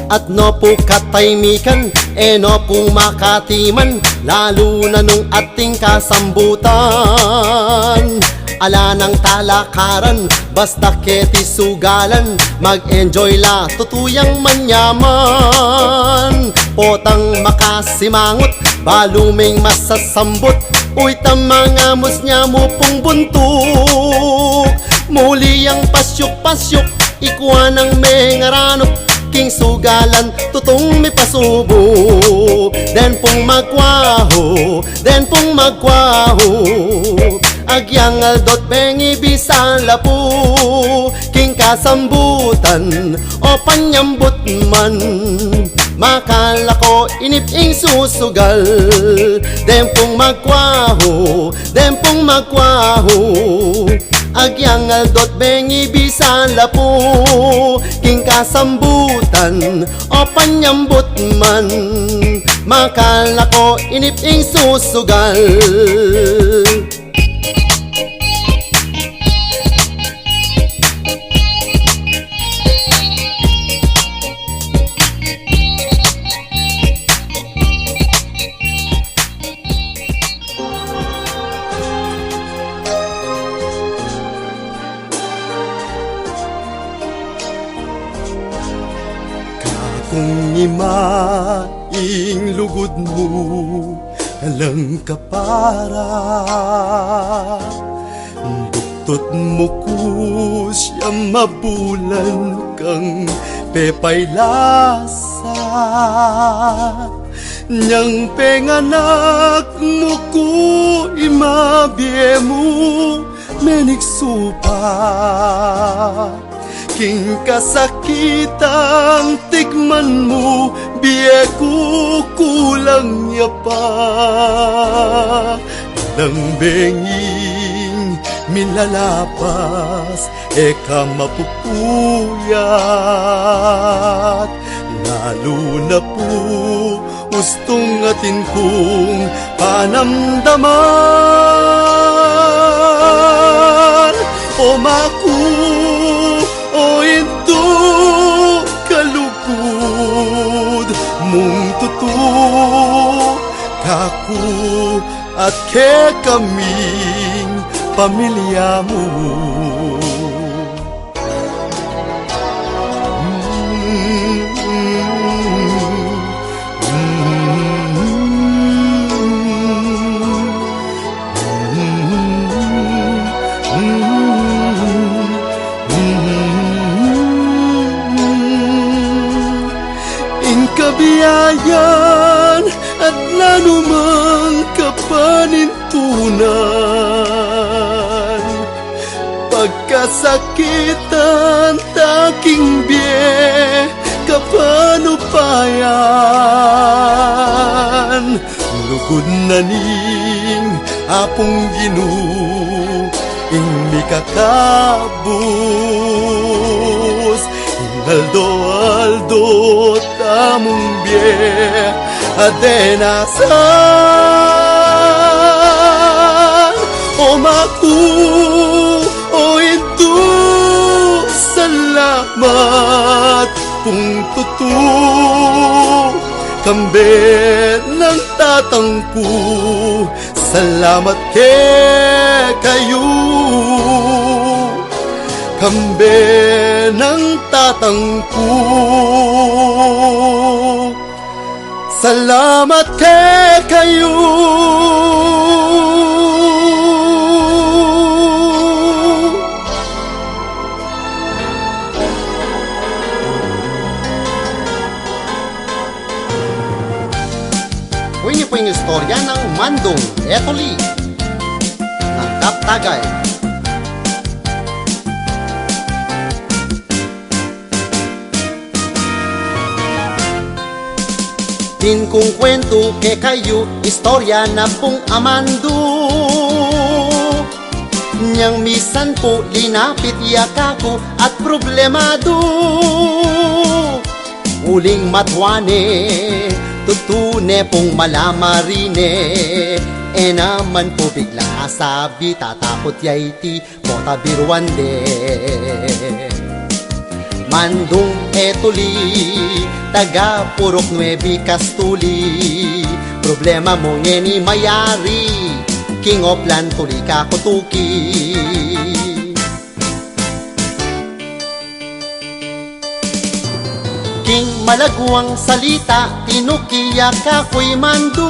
At no po kataymikan, no po makatiman, lalo na nung ating kasambutan. Ala ng talakaran, basta keti sugalan, mag-enjoy la, tutuyang manyaman. Potang makasimangot, baluming masasambot, uy tamangamos niya mo pong buntuk. Muli ang pasyok-pasyok, ikuha ng mengaranok, king sugalan, tutong may pasubo. Den pong magwaho, den pong magwaho, agyang aldot bengi bisala po, king kasambutan o panyambut man, makala ko iniping susugal. Den pong magwaho, den pong magwaho, agyang aldot bengi bisala po, king kasambutan o panyambut man, makala ko iniping susugal. Kung imaing lugod mo, alang kapara, buktot mo ko siya mabulan kang pepay lasa. Nyang penganak mo ko imabye mo menik supa, king kasakitang tikman mo, biye ko kulang niya pa. Nang benging milalapas, eka mapupuyat, lalo na po gustong atin kong panamdaman. O maku, o ito kalugod mong tuto, kaku at ke kaming pamilya mo. Kabiyayan at nanumang kapanintunan, pagkasakitan taking biye, kapanupayan. Lugod na ning apong ginu, ing kakabus. Aldo tamong bie adenasan o maku o itu salamat kung tutu kambe ng tatangku. Salamat kayo kambe ng tatangku. Salamat kayo. Huwag niyo po yung istorya ng Mandong Etoli ng Kap Tagay. Din kong kwento ke kayo, istorya na pong amando. Niyang misan po linapit yakako at problemado. Uling matwane, tutune pong malamarine. E naman po biglang asabi, tatakot yaiti, kota biruande. Mandong Etoli, taga Purok Nuevi Castuli. Problema mo ngeni mayari, King of Land tuli ka kutuki. King malaguang salita, tinukiya kako'y mando.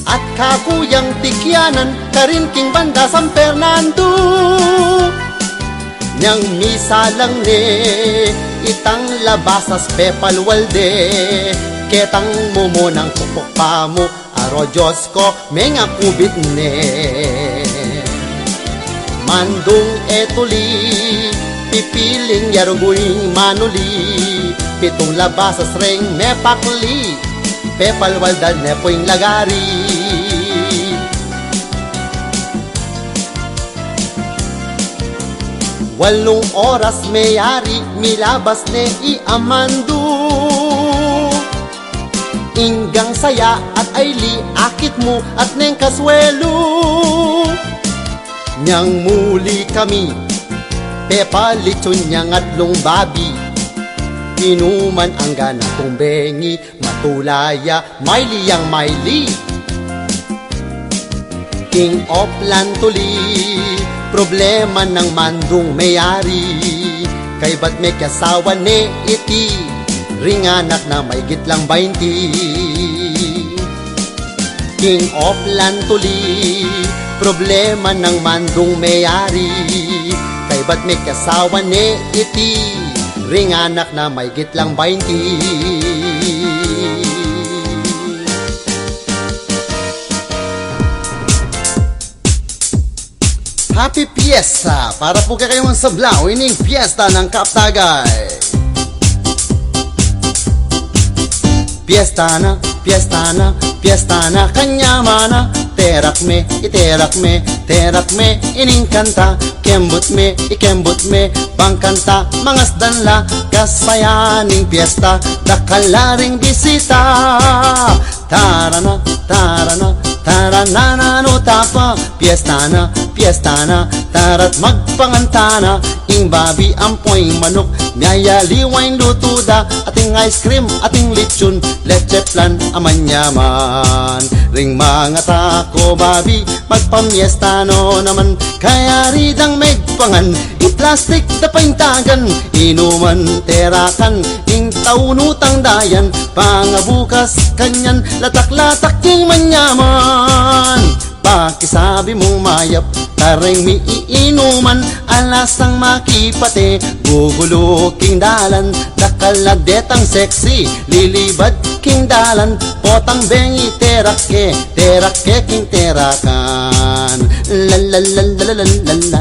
At kakuyang tikyanan, karin King Banda San Fernando. Niyang misa lang ne, itang labasas pepalwalde. Ketang mumo ng kupok pa mo, aro Diyos ko, may nga kubit ne. Mandong Etoli, pipiling yaruguing manuli. Pitong labasas ring mepakli, pepalwaldan ne po'ing lagari. Walong oras mayari, milabas ne iamando. Inggang saya at ayli, akit mo at neng kaswelo. Nyang muli kami, pepalichon niyang atlong babi. Inuman ang gana kong bengi, matulaya, maili yang maili. King of Land tuli, problema ng mandong mayari. Kay ba't may kasawa ne iti, ringanak na may gitlang 20. King of Land tuli, problema ng mandong mayari. Kay ba't may kasawa ne iti, ringanak na may gitlang 20. Happy Fiesta! Para po kayong sablaw, ining fiesta ng Kap Tagay. Fiesta na, fiesta na, fiesta na, kanyamana. Terak me, terak me, ining kanta. Kembut me, ikembut me, pangkanta. Mangasdan la, kasayaning fiesta. Dakalaring bisita. Tarana, tarana, tarana, no tapa. Fiesta na, tarat magpangantana. Ing babi, ampoy manok, nyaya liwain lutuda. Ating ice cream, ating lechon, leche plan, amanyaman. Ring mga tako babi, magpamiesta no naman. Kaya ridang megpangan, i-plastic na paintagan. Inuman, terakan, ing taunutang dayan. Pangabukas, kanyan, latak-latak yung manyaman. Pakisabi mong mayap, taring miiinuman. Alasang makipate, gugulo king dalan. Dakaladetang sexy, lilibad king dalan. Potang bengi terake king terakan. La la la la la la la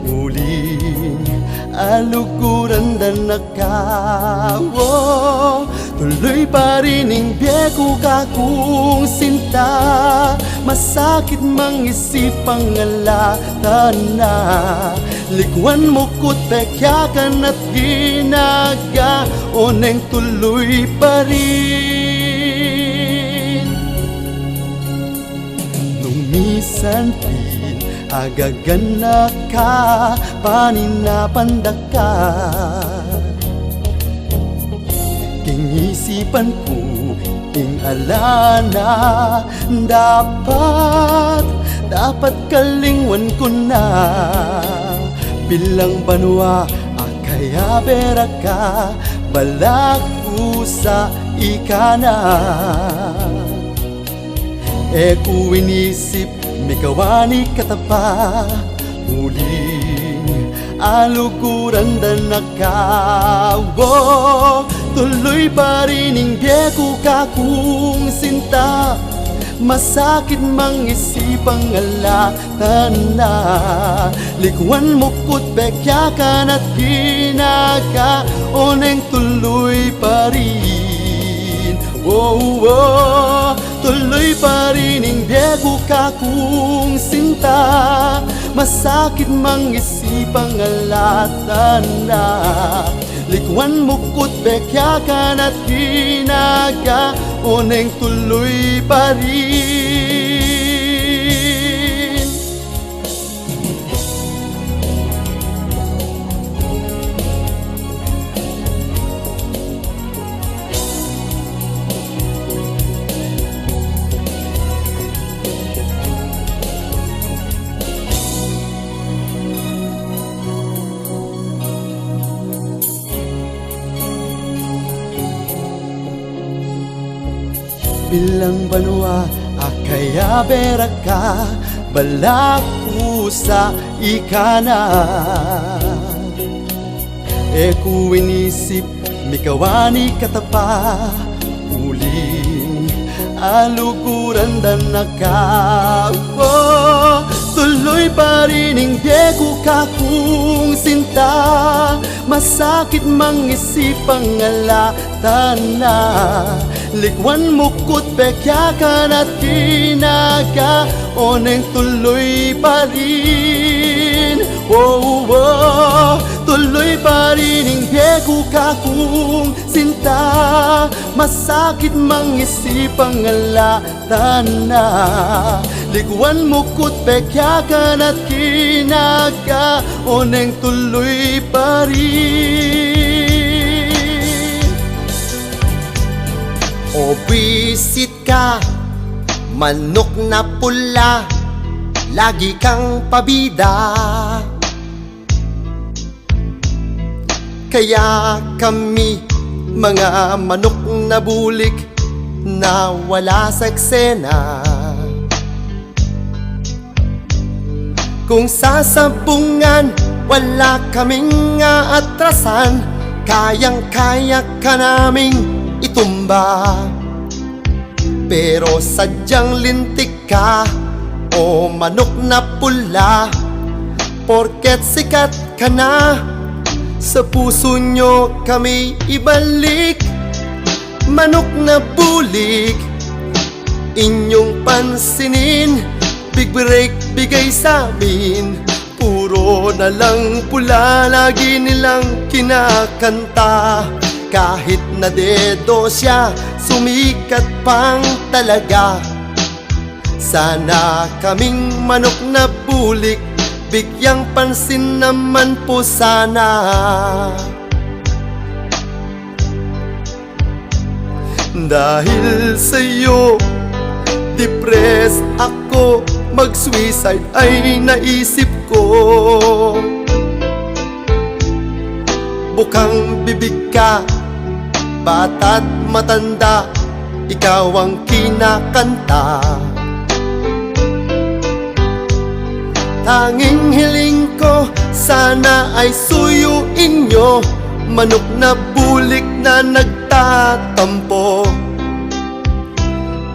Muling alukuran dan nakawo. Tuloy pa rin ang biyeko ka kung sinta. Masakit mang isipang alatan na. Likuan mo ko't pekyakan at ginaga. Oneng tuloy pa rin. Nung misan pin agagana ka, paninapanda Kingisipan ko, ing alana. Dapat kalingwan ko na. Bilang banwa, akaya bera ka. Balak ko sa ikana. Ku inisip, may kawani katapa. Muling alukuran dan nakawo. Tuloy pa rin ang biyeko ka kung sinta. Masakit mang isipang alatan na. Likuan mo ko't bekyakan at ginaga. Oneng tuloy pa rin. Tuloy pa rin ang biyeko ka kung sinta. Masakit mang isipang alatan na. Likuan mo ko't bekyakan at ginaga. Oneng tuloy pa rin. Bilang banwa, akaya bera ka. Balak ko sa ikana. Ku inisip, may kawani katapa. Uling alukuran dan nakawo. Tuloy pa rin ang biyeko ka kung sinta. Masakit mang isipang alatan na. Likuan mo ko't bekyakan at ginaga. Oneng tuloy pa rin. Tuloy pa rin ang biyeko ka kung sinta. Masakit mang isipang alatan na. Likuan mo ko't bekyakan at ginaga. Oneng tuloy pa rin. O bisit ka, manok na pula, lagi kang pabida. Kaya kami, mga manok na bulik, na wala sa eksena. Kung sasabungan, wala kaming atrasan. Kayang-kaya ka naming itumba. Pero sadyang lintik ka, o manok na pula. Porket sikat ka na, sa puso nyo kami ibalik. Manok na bulik, inyong pansinin. Big break bigay sa amin. Puro na lang pula, lagi nilang kinakanta. Kahit na dedo siya, sumikat pang talaga. Sana kaming manok na bulik, bigyang pansin naman po sana. Dahil sa'yo, depressed ako. Mag-suicide ay naisip ko. Bukang bibig ka, bata't matanda, ikaw ang kinakanta. Tanging hiling ko, sana ay suyuin nyo. Manok na bulik na nagtatampo.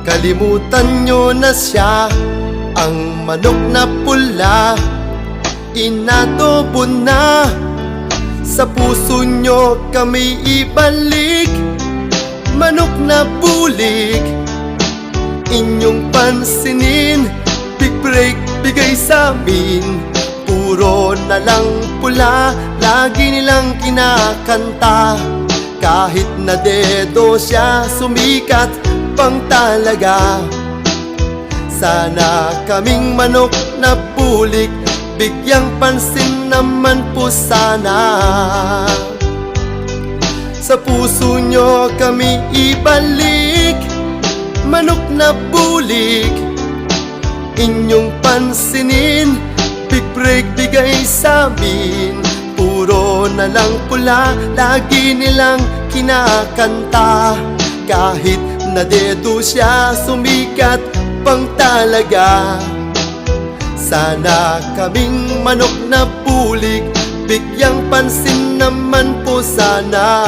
Kalimutan nyo na siya, ang manok na pula. inadobo na. Sa puso nyo kami ibalik, manok na bulik, inyong pansinin. Big break bigay sa amin, puro na lang pula, lagi nilang kinakanta. Kahit na dedo siya, sumikat pang talaga. Sana kaming manok na bulik, bigyang pansin naman po sana. Sa puso nyo kami ibalik, manok na bulik, inyong pansinin. Big break bigay sa amin, puro na lang pula, lagi nilang kinakanta. Kahit na dedo siya, sumikat pang talaga. Sana kaming manok na bulik, bigyang pansin naman po sana.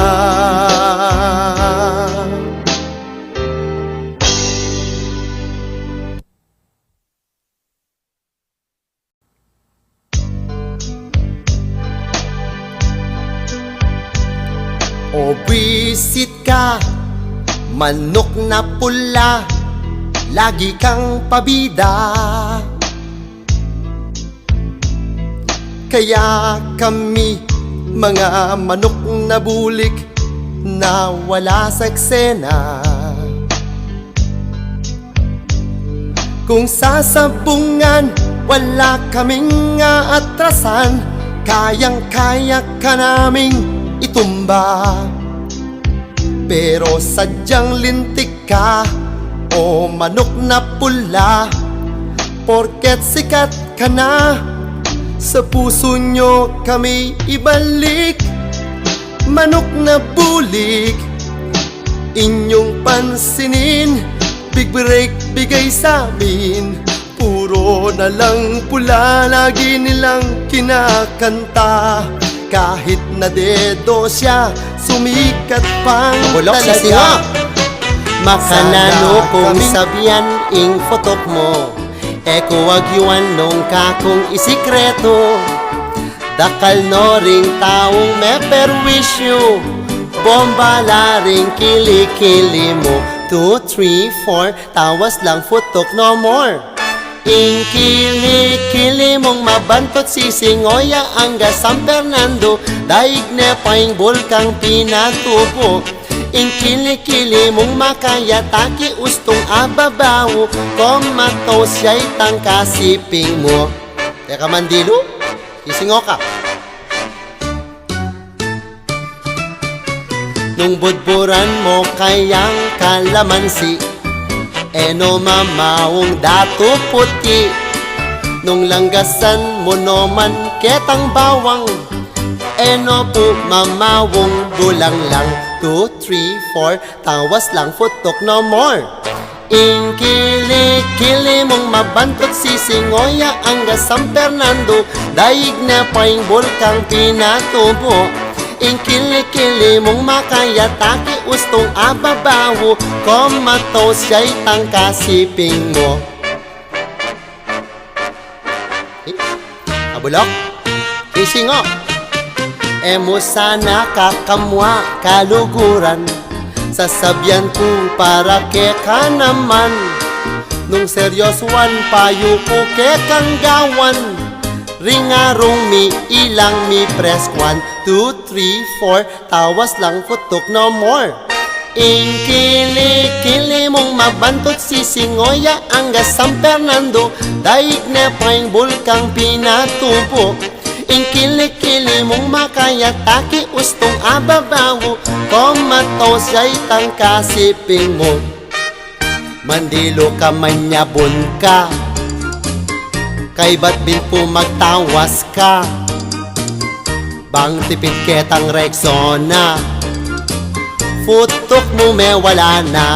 O visit ka, manok na pula, lagi kang pabida. Kaya kami, mga manok na bulik, na wala sa eksena. Kung sasabungan, wala kaming aatrasan, kayang-kaya ka naming itumba. Pero sadyang lintik ka, o manok na pula, porket sikat ka na. Sa puso nyo kami ibalik, manok na bulik, inyong pansinin. Big break bigay sa amin, puro na lang pula, lagi nilang kinakanta. Kahit na dedo siya, sumikat pang Bulok talaga. sisingo. Makanano kung kaming- sabihan ing fotok mo, eko agyuan nung kakong isikreto. Dakal no ring taong may perwisyo, bomba la ring kili-kili mo. 2, 3, 4, tawas lang fotok no more. Ing kili-kili mong mabantot sisingoya angga San Fernando, daig ne paing bulkang pinatubo. Ing kili-kili mong makayataki ustong ababaw, komato siya'y tangkasiping mo. Teka mandilo, sisingo ka. Nung budburan mo kayang kalamansi, eno mamawong dato puti. Nung langgasan mo noman ketang bawang, eno po mamawong bulang lang. 2, 3, 4, tawas lang fotok no more. Ing kili-kili mong mabantot sisingoya angga San Fernando, daig na paing bulkang pinatubo. Ing kili-kili mong makayataki ustong ababaw, komato siya'y tangkasiping mo. Abulok, kisingo. Emo sana kakamwa kaluguran, sasabyan ko para ke ka naman. Nung seryosuan payo ko ke kang gawan, ringarong mi ilang mi press 1, 2, 3, 4, tawas lang putok no more. Ing kili-kili mong mabantot sisingoya angga San Fernando, daig ne paing bulkang pinatubo. Ing kili-kili mong makayataki ustong ababaw, komato siya'y tangkasiping mo. Mandilo ka manyabon ka, kay ba't bin po magtawas ka? Bang tipid ketang Rexona, futok mo me wala na.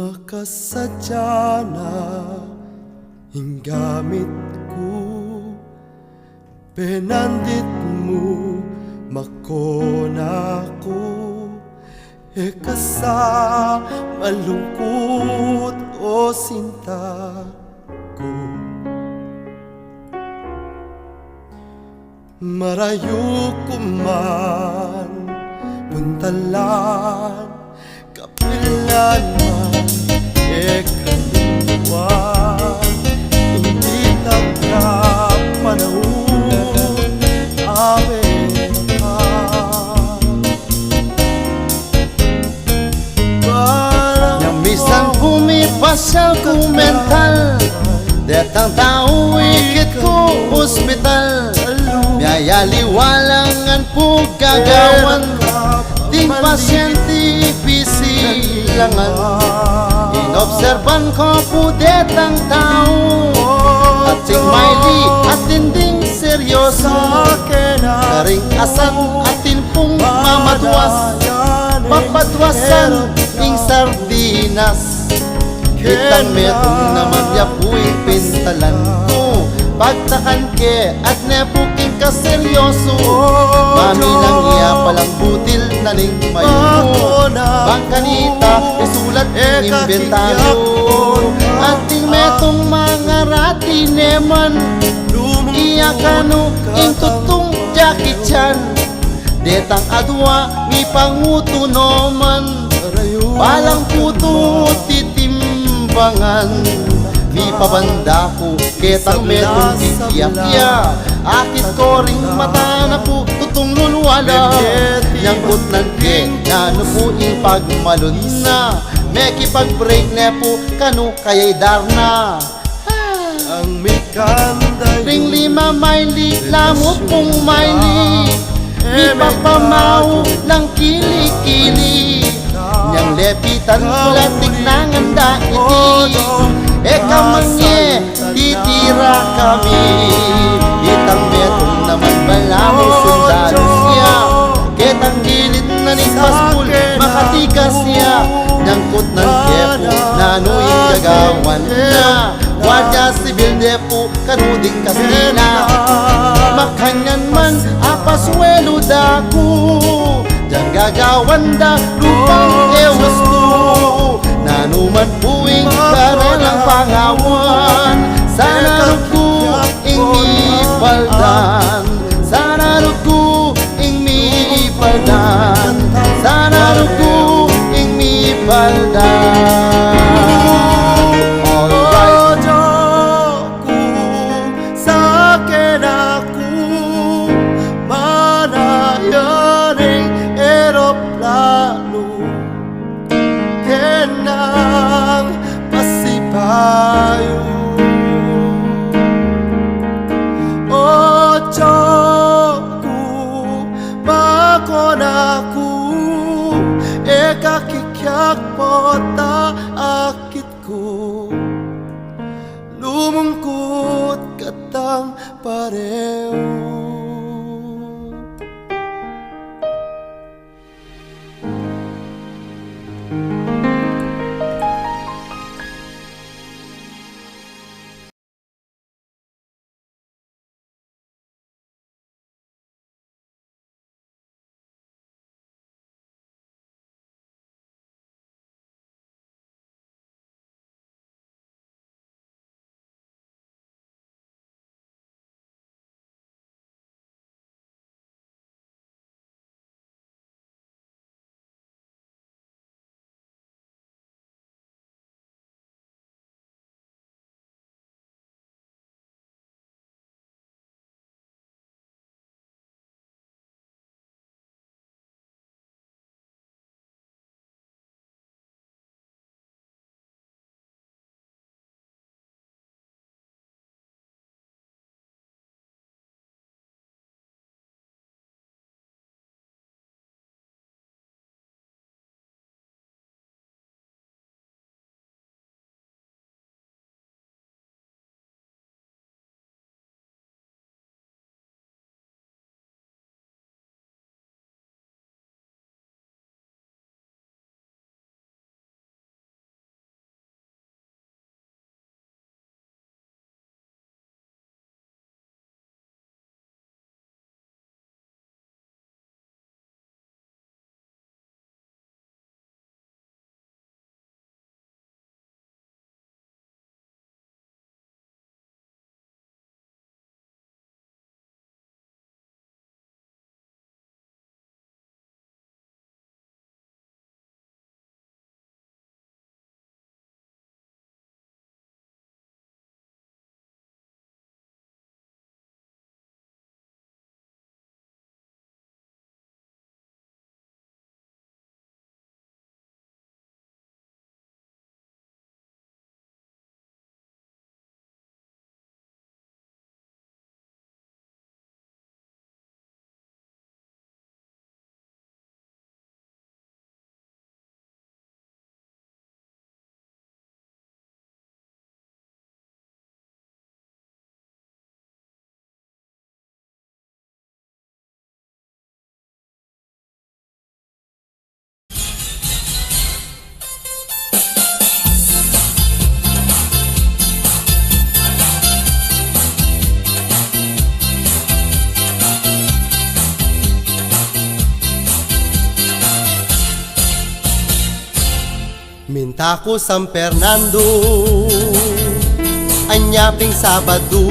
Makasadya na hinggamit ko, penandit mo makona ko, kasa malungkot o sinta ko. Marayo ko man puntalan, kapilan man kaluwan, hindi taglap panahon amin ka. Yang misan pumipasyal ko mental, detang tao ikit ko ospital, biyaya liwalangan po gagawan, ting pasyente pisilangan. Inobserban ko po detang tao, at sing maili at tinding seryoso, karing asan atin pong mamadwas, papadwasan ing sardinas. Kitang metong naman ya pu'y pintalan ko, pagtakan ke at nepuking kaseryoso, mamilang iya palang butil na ning mayo, bangkanita isulat ng inventaryo, at ting metong mga rati neman, iya kanu ing tutong Jackie Chan, detang adwa mi pangutunoman, palang puto titimbangan, mi pabanda ko ketang metong kikiyakya, akit ko ring mata na po tutong lulwala, nyangkot ng ke na po ing pagmalun na, mekipag-break na po kanu kaya'y darna. Ang mikanda ring lima maili, lamot pong maili, mi papamaw lang kili-kili, nyang lepitan pulatik ng anda iti, kamangye titira kami, itang metong naman balamo sundalo siya, ketang gilid na ni paspul makatikas siya, nyangkot ng kepo nanuing gagawan na, Guardia Civil Depo kanuding Kastila, makanyan man apaswelo dako, dyan gagawan da lupang ewas to, nanuman puwing karalang pangawan, sana rugo ing mipaldan, sana rugo ing mipaldan, sana rugo ing mipaldan. Kenang pasipayo, ocho ku makonaku, kakikyak pota akit ko, lumungkot katang pareho. Minta ko San Fernando, anyaping Sabado,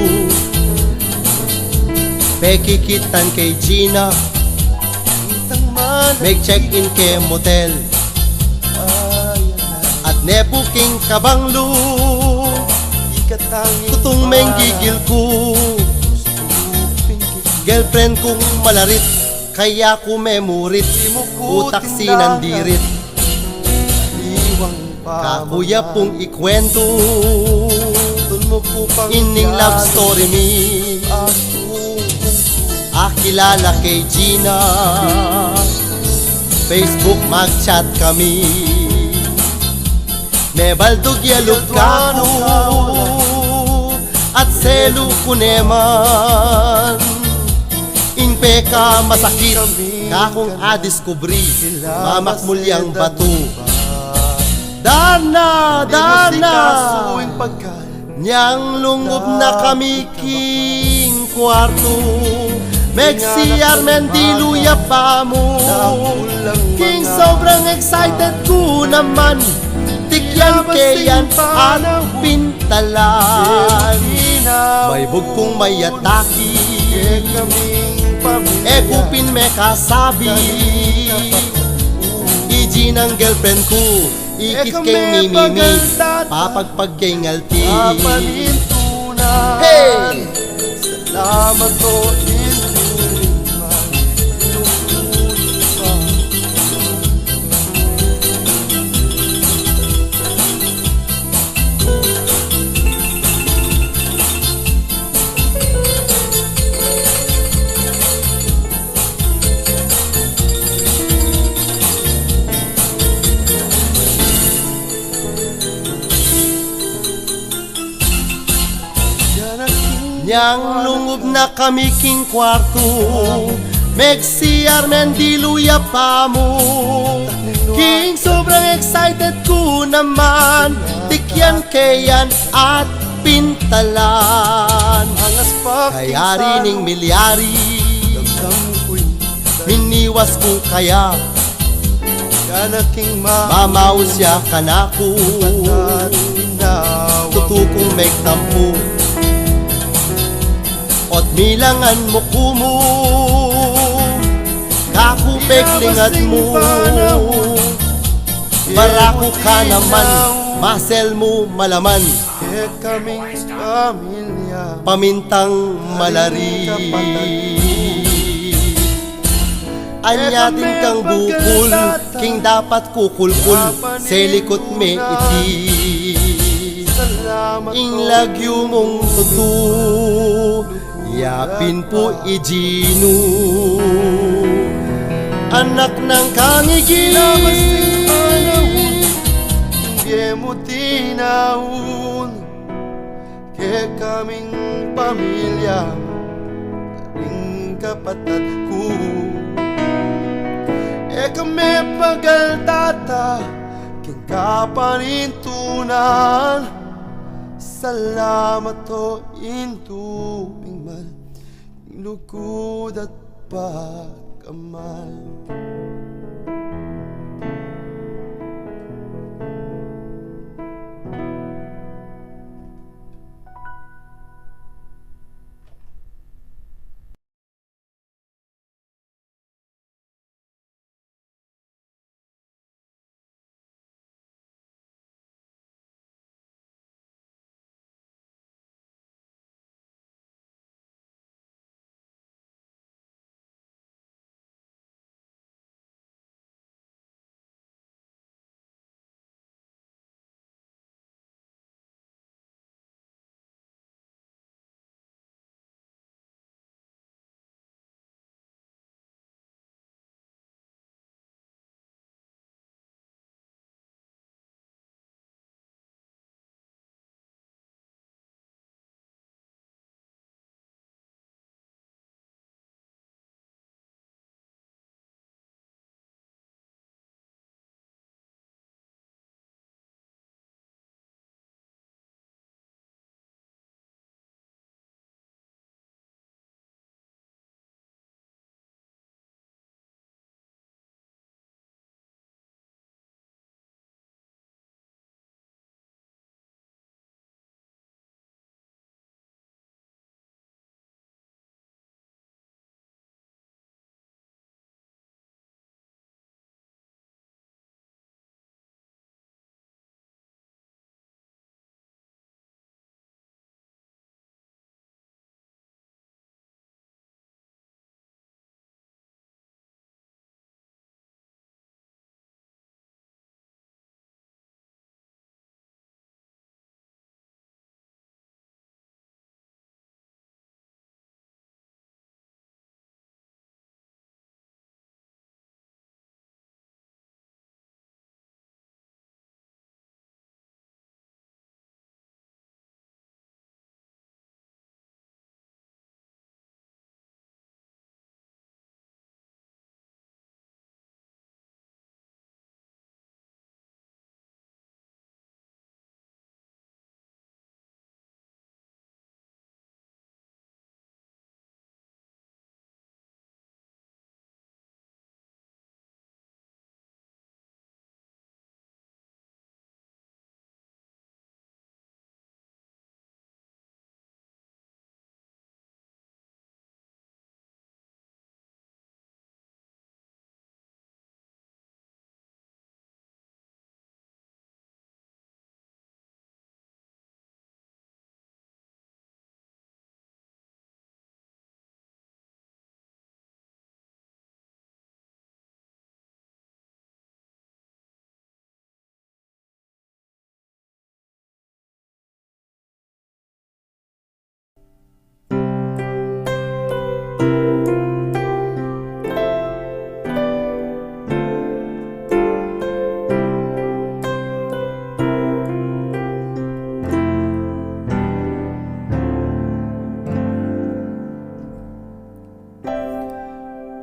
pekikitan kay Gina, make check-in kay motel, at nebuking kabanglo, kutong meng gigil ko, girlfriend kong malarit, kaya ko memorit, utak sinandirit, kakuya pong ikwento, ining love story me, kilala kay Gina, Facebook mag-chat kami, may baldog yalog ka ko, at selo ko neman, ingpe ka masakit, kakong adiskubri, mamakmulyang bato. Dana, niyang lungob na kami king kwarto, Megsiyar men diluya pa mo, king sobrang excited ko naman, tikyan kayan at pintalan. May bugkong may ataki, kupin me kasabi, iji ng girlfriend ko, ikit kay mimimi, papagpag kay ngalti. Hey! Salamat to Niyang lungob na kami king kwarto, Megsiyar men diluya pa mo, king sobrang excited ko naman, tikyan kayan at pintalan. Kaya rining milyari, miniwas ko kaya, mamaus ya kanako, tutukong megtampo, ot milangan mo kumo, kakupeklingat mo, barako ka naman, masel mo malaman, kaming pamilya, pamintang malari. Anyatin kang bukol, king dapat kukulkul, selikot me iti. Inglagyo mong tutu, yapin po ijinu, anak ng kangigil, hindi mo tinawon, kaya kaming pamilya, kaming kapatid ko. Kami pagaltata, king kapanintunan, salamat to intuping mal, lukod at pagkamal.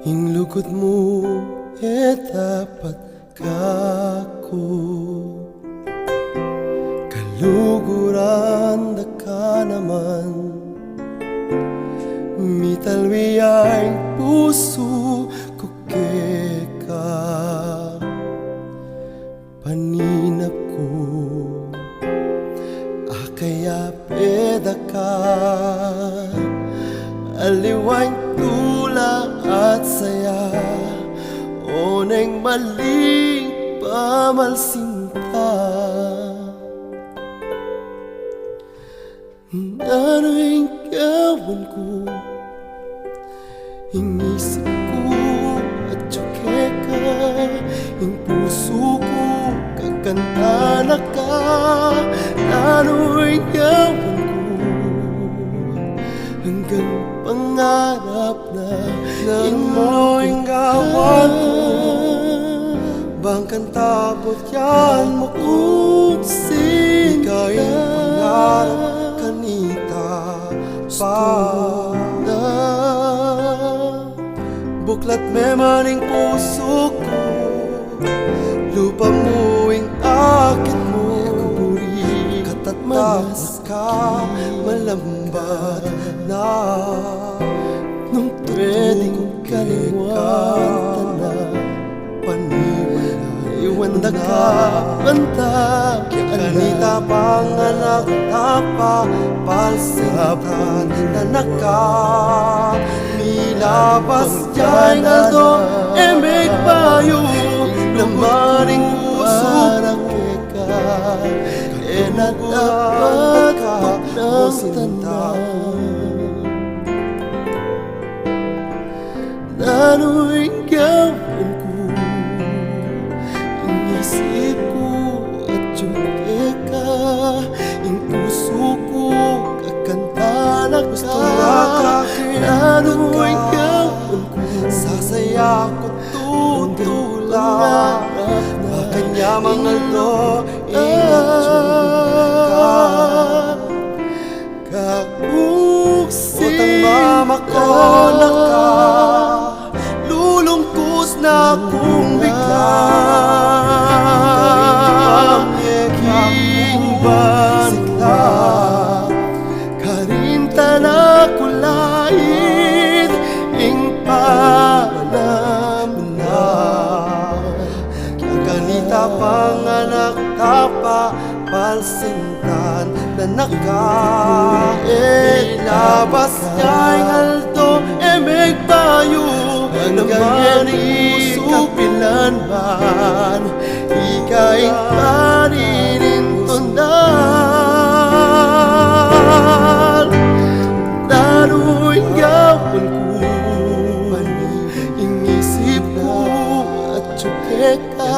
Hinglukod mo dapat kako kaluguran da ka naman mitalwi ay puso ko ka paninap ko akaya peda ka aliwang tula at saya o neng maling pamalsinta ano'y gawan ko inisip ko at tsuke ka ang puso ko kakanta na ka ano'y gawan ko hanggang pangarap na mo'y gawan ko bangkan tapos yan mo kung ika'y pangarap kanita pa buklat me maning puso ko lupa mo'ing akit mo katatapos ka malambat na nung pwedeng kalimutan na paniwala iwan na ka banta kanita panganak tapa palsintan na naka milabas dyan na do emig payo na maring puso ka kaya dapat ng tanaw ano'y gawin ko inisip ko at tsuke ka ang puso ko kakanta na ka ano'y gawin ko sasaya ko tutula makanya mga do utang mama ko na ka lulungkus na kung bigla king banla karinta na kulait ing palam na kanita panganak tapa palsintan na naka ilabas niya'y haldo emig payo naman kapilan man ika'y paninintundan daro'y gawin ko inisip ko at tsuke ka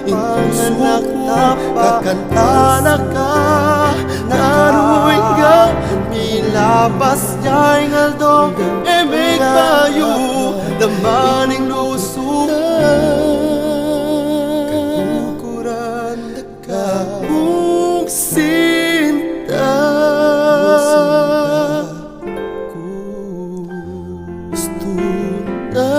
puso ko kakanta na ka daro'y gawin milabas niya'y haldo emig payo damaning luso kalukuran da ka kung sinta ko gusto na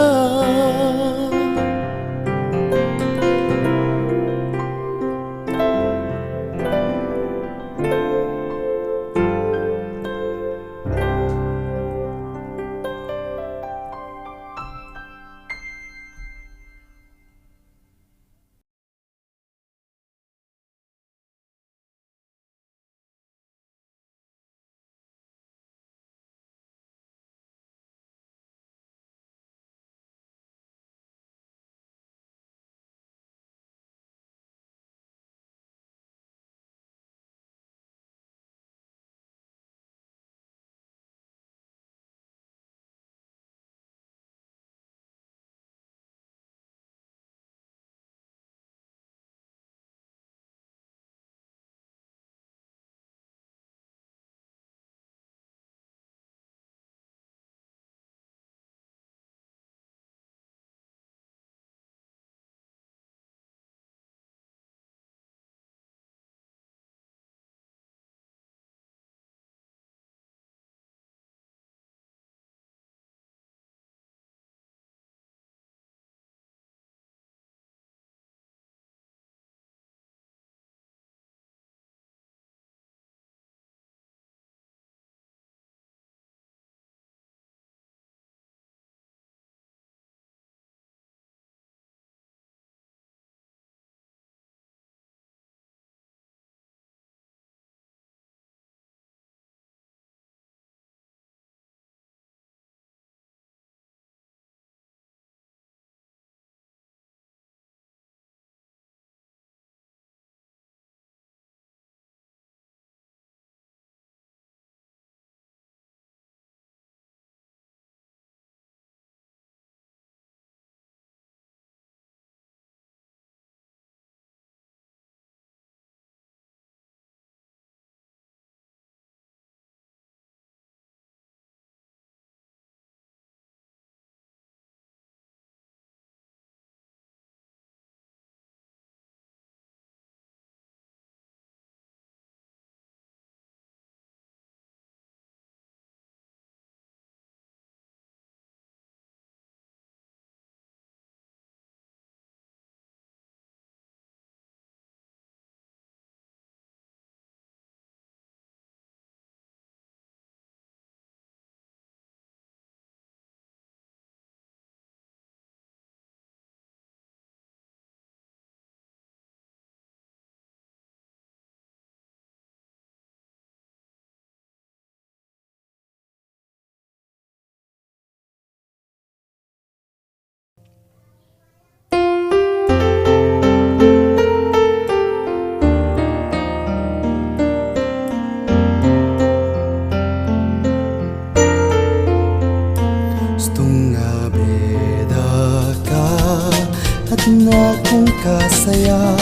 na kung kasaya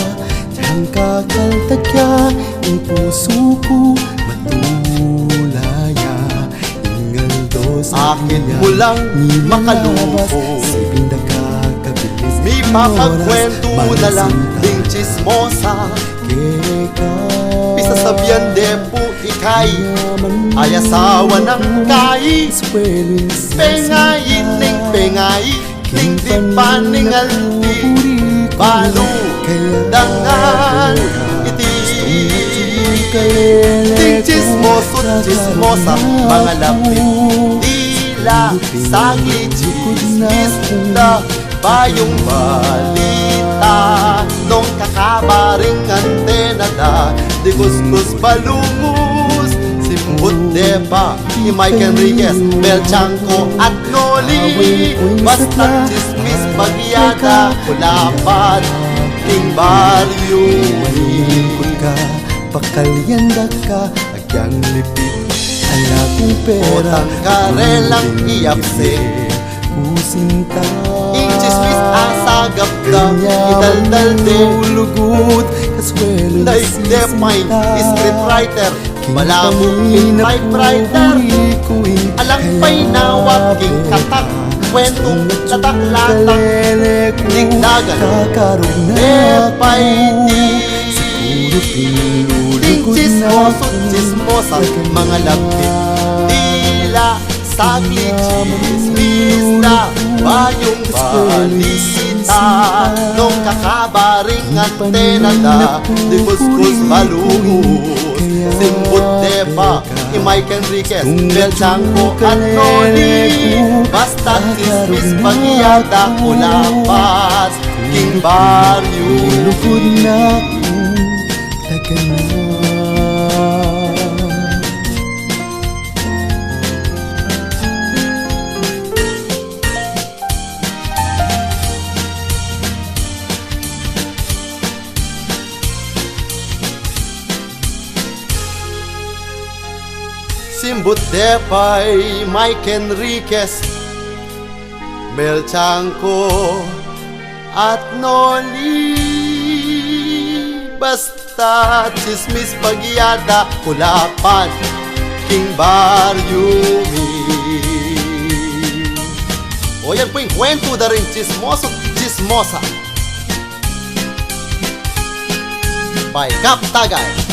Diyang kakaltagya Ang puso ko matulaya Ingal dos Akit mo lang makalupo. Sipin na kakabilis May papagkwento na lang ding chismosa. Pisasabihan de po ikay ay asawa ng kay. Pengayin ning pengay ning di paningalti balu dangan iti ting chismoso chismosa mga lapit tila sagi chismis na bayong balita nung kakabaring antena da di kuskus balungus simbut depa ni Mike Enriquez Bel Chanco at Noli basta chismis magyada kulapat ting baryo Malikot ka, pakalyanda ka Agyang lipit, ala kong pera Otang karelang iapse Kusinta ing chismis asagap da idaldal de Lugod, kaswelo Like Define, scriptwriter Malamong king typewriter Alang pa'y nawag king katak Kwentong tatak-latak Digdagan Defay Ting chismoso chismosa Mga lapit Tila saglit chismis na Bayong balita Nung kakabaring antena da Di kuskus malungus Simbut depa ni Mike Enriquez Bel Chanco at Noli Basta chismis pagyada kulapas King Baryo Lugod na kong tagana Simbut depay Mike Enriquez Bel Chanco at Noli Basta chismis pagyada kulapan King Baryumi O yan po yung kwento na rin chismoso chismosa by Kap Tagay.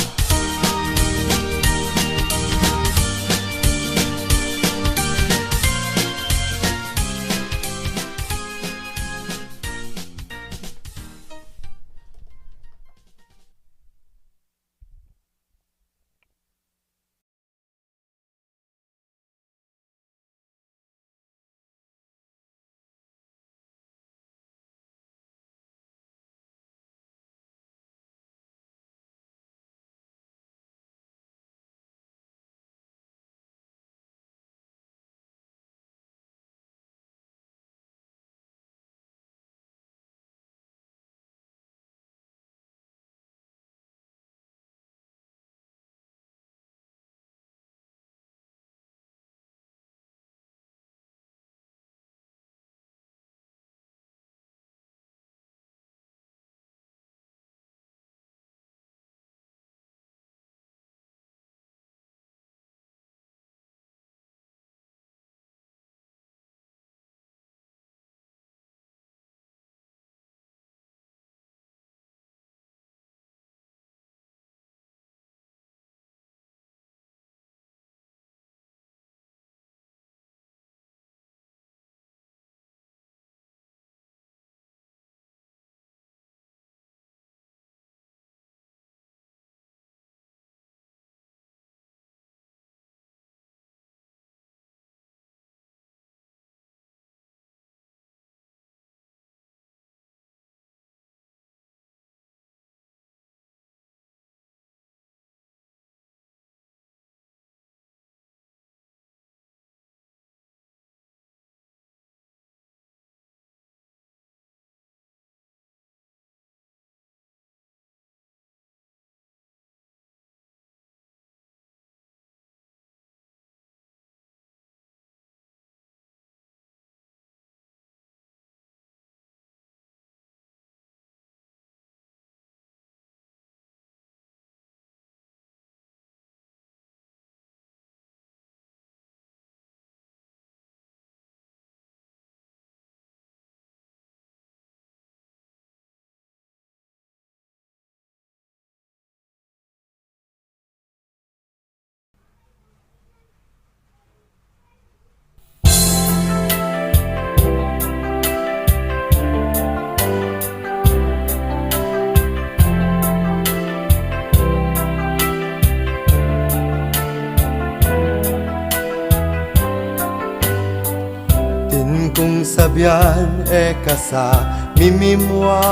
Sabyan kasa mimimwa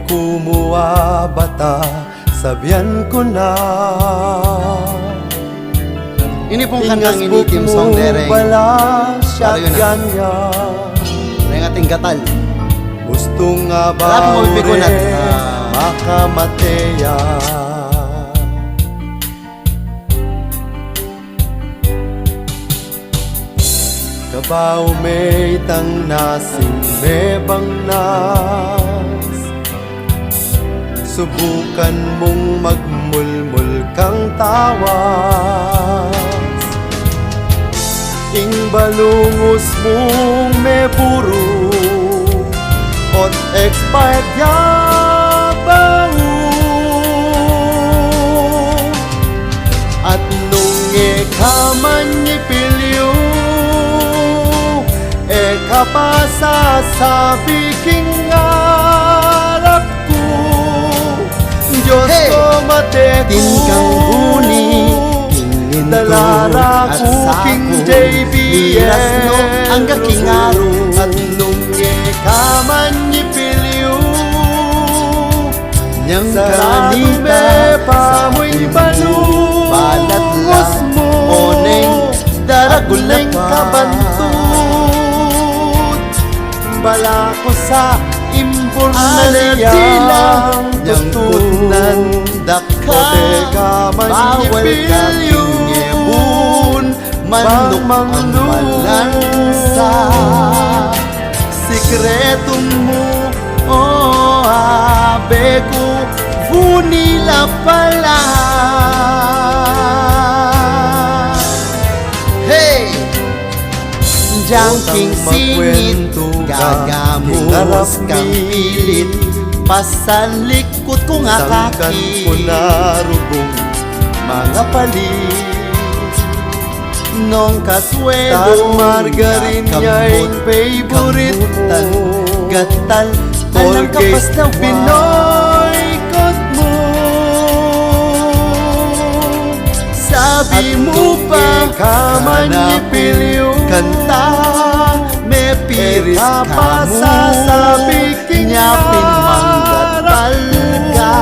kumuha bata sabyan ko na. Ini pong kantang initim song dereng. bala siya Para yun, ganya. Dereng ating gatal. Gusto nga Wala ba pong mabibigunat. makamateya. Kabaw may tang nasing mebang nas. Subukan mong magmulmul kang tawas. Ing balungos mong may puro ot expired yabaw. At nung ikaman nipilyo kapasa sa biking ngarap ko. Diyos Hey! ko mate ko Tingkang buni, tingin dalara at ko sako. king JBL. Miras no ang kakingaro. At nung ikaman nipilyo Niyang sarado kanita me pamoy balat balungos lang mo oneng daraguleng pa. kabantut bala ko sa impurnaliyang Nyangkutnan daka bawal ka pingebun manok ang malansa. Sikretong mo o abe ko vunila pala. Hey! Jangking singit gagamos kang pilit pasalikot ko nga Sangkan kaki. ko na rubong mga palit. Nung kaswelo Tang margarin niya'y favorite kamutan, mo. gatal alang kapas na Pinoy kot mo. Sabi mo pa kaman ipilyo kanta me piris ka mo pasasabiking nyapin manggatal ka.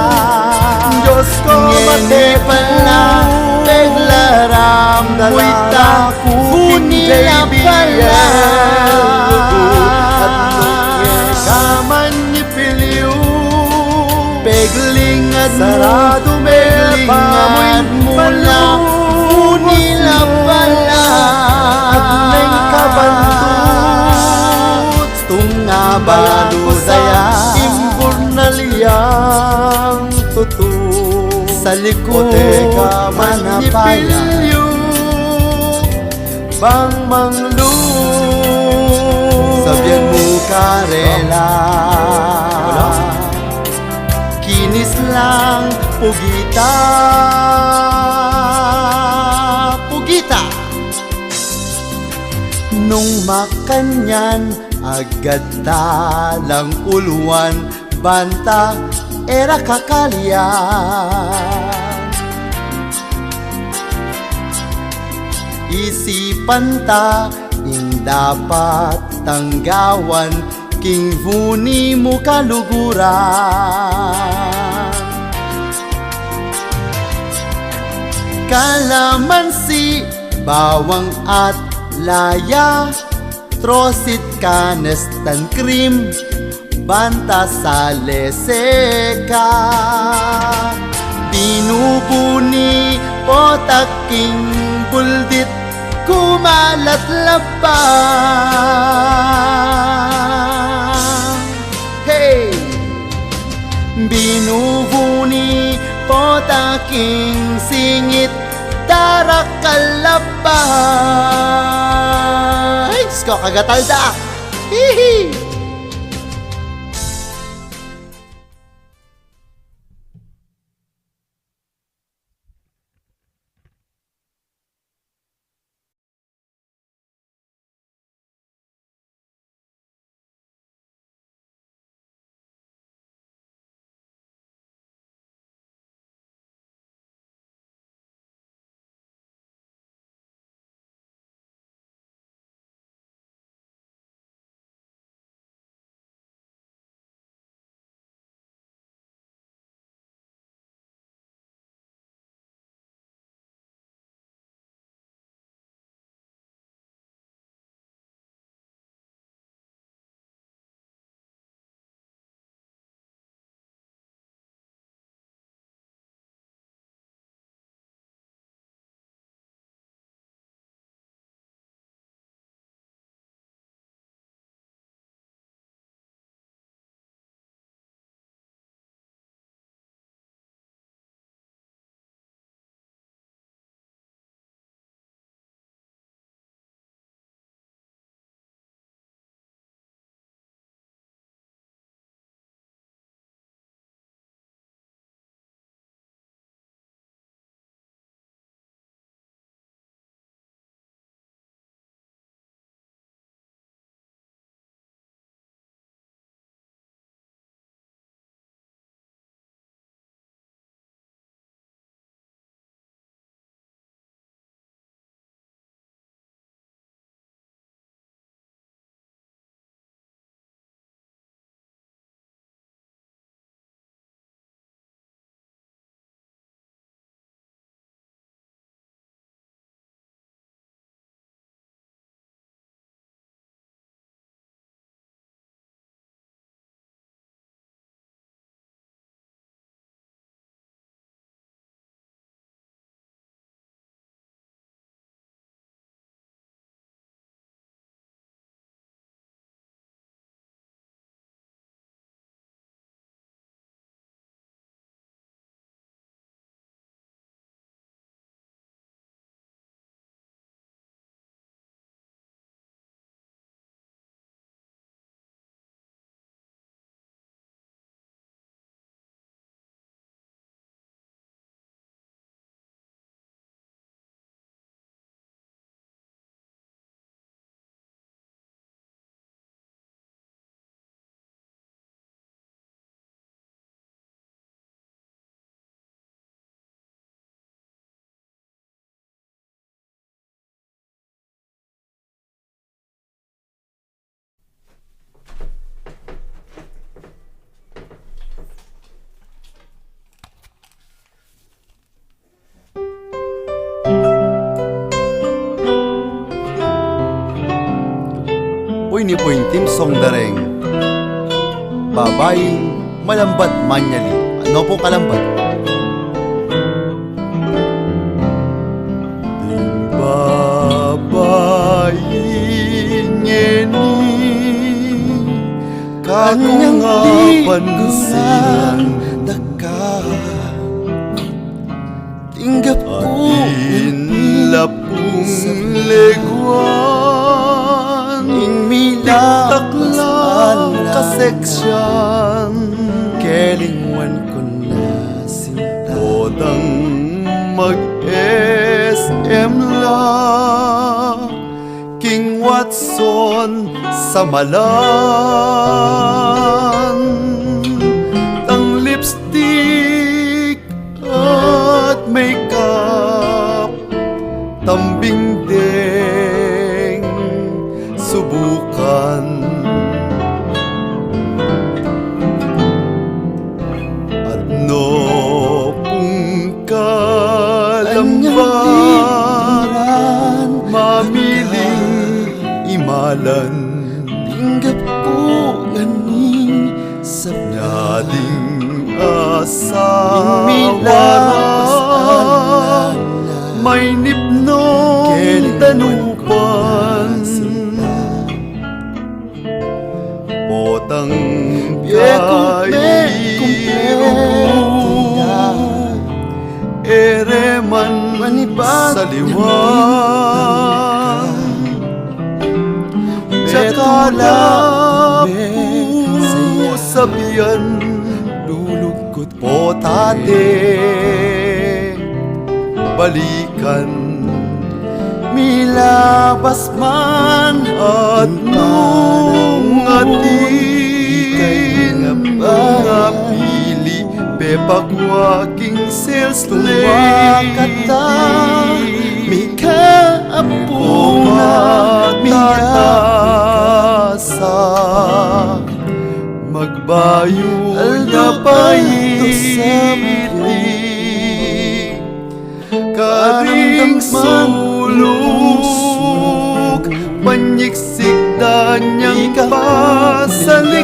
Diyos ko Ngeni pala peglaram muita bunila pala. At nung kaman ipilyo Peglingad sarado mo, me peglingad mo na bunila pala. At nang kabantut Tunga balado balado sa daya impurnaliyang tutu. sa likod Kote ka man manapaya. ipilyo bang manglu. Sabyan mo karela Wala. kinis lang pugita. Pugita nung makanyan agad talang uluan banta era kakalya. Isipan ta ing dapat tanggawan king vuni mo kaluguran. Kalamansi, bawang at laya, trosit kanes tan cream, banta sa leseka. Binubuni potaking buldit, kumalat labang. Hey! Binubuni potaking singit, tarakalabang. Ay, Diyos ko, kagatalda. Hihi! ni po yung team song dareng babaeng malambat manyali. Ano po kalambat? Ding babae nyeni Kanyang kakungapan di silang daka tinggap ko atin lapong leguan taklang kaseksyan kelingwan ko na sinta Bodang mag-SM la King Watson sa malan Tang lipstick at makeup Tambing deng subukan At no pung kalambat Mamiling imalan tinggap ko ganing sa Nyading asawa milabas May nipnong danupan Potang Ereman sa liwan Tsaka sabihan lulugkot Potate Balikan milabas man At nung atin mga pili Pepagwaking sales Tumakata, may kaapuna, Tatasa Magbayo na paiti Karing sulok Panyiksik na niyang pasalikot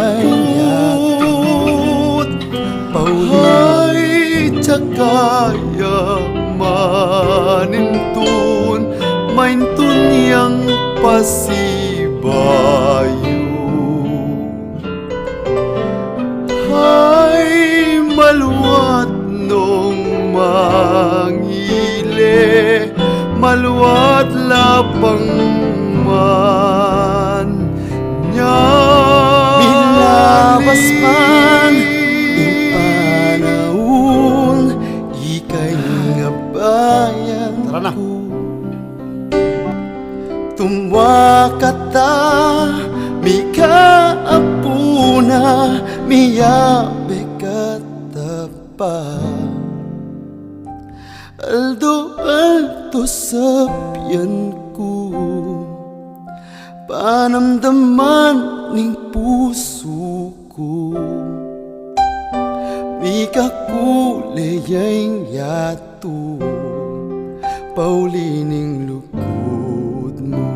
Ay, tsakaya manintun Maintun niyang pasibayo Ay, maluwat nung mangile Maluwat lapang man milabas man panahon ikay nga bayan Tara na. Tumwakata mi kaapuna miyabe katapa aldo sapyan ko panamdaman ning puso ko Mika kuleyang yato Paulining lukod mo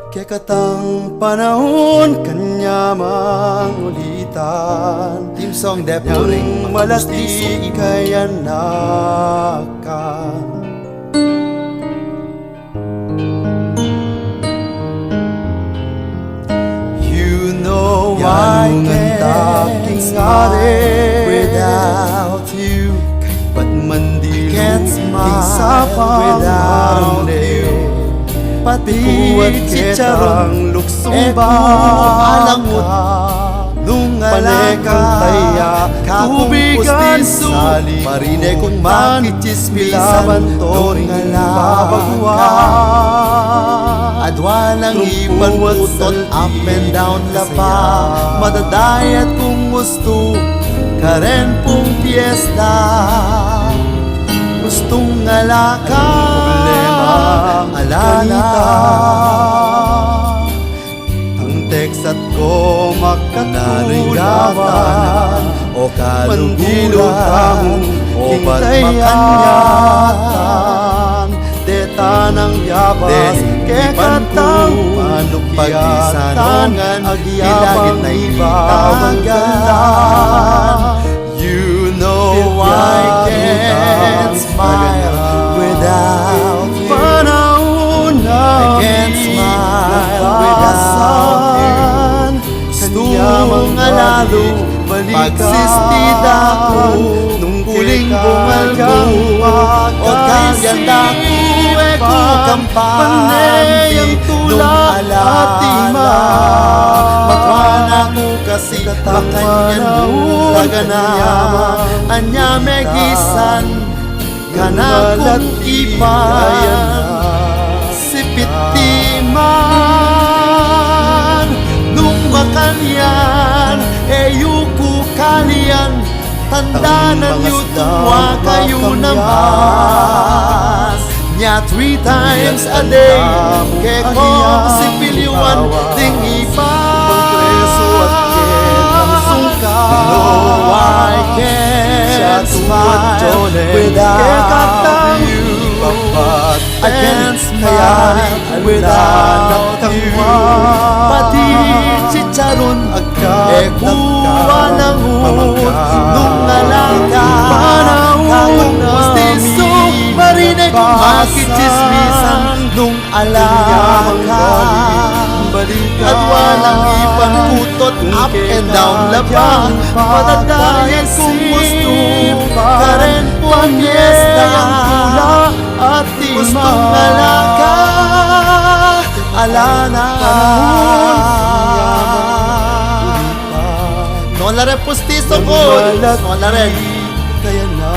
Kekatang panahon kanya mangulitan, Team song Dep Turing yang malati kaya naka. You know I can't smile without you, ba't man di smile without you. Pati Kuwat chicharong luksong Eku alangot nung Panekang taya tubigan su Marine kung makichismisan toring babagwa babagwa. At walang iban putot up and down ka pa. Madadayat kung gusto karen pong piyesta. Gustong alaka alala. Ang teksat ko makatulawan O mandilutang o hintayatan deta ng yabas kekatang pagkisanongan agyabang na ibawagan. You know I can't smile without you. Panahon na I can't smile nakasan Kanyamang alalo pagsistida ko nung kuling bumalgang o kaganda ko eko kampante nung alala matwana ko kasi makanyan tagana anya megisan kanakong ipan sipitiman nung makanyan eyuku kalian tanda na nyo tuwa kayo naman nya 3 times a day kekong sipiliwan ding Preso at ketang sungka. No, I can't smile without you. I can't smile without you. Pati chicharon ekuha ng hud nung alaga kakong pustiso marine kung makichismisan nung alaga at walang ipanputot up and down labang patatayan kung gusto karen pong fiesta at gustong alaga alana no la rin pustiso ko no la rin kaya na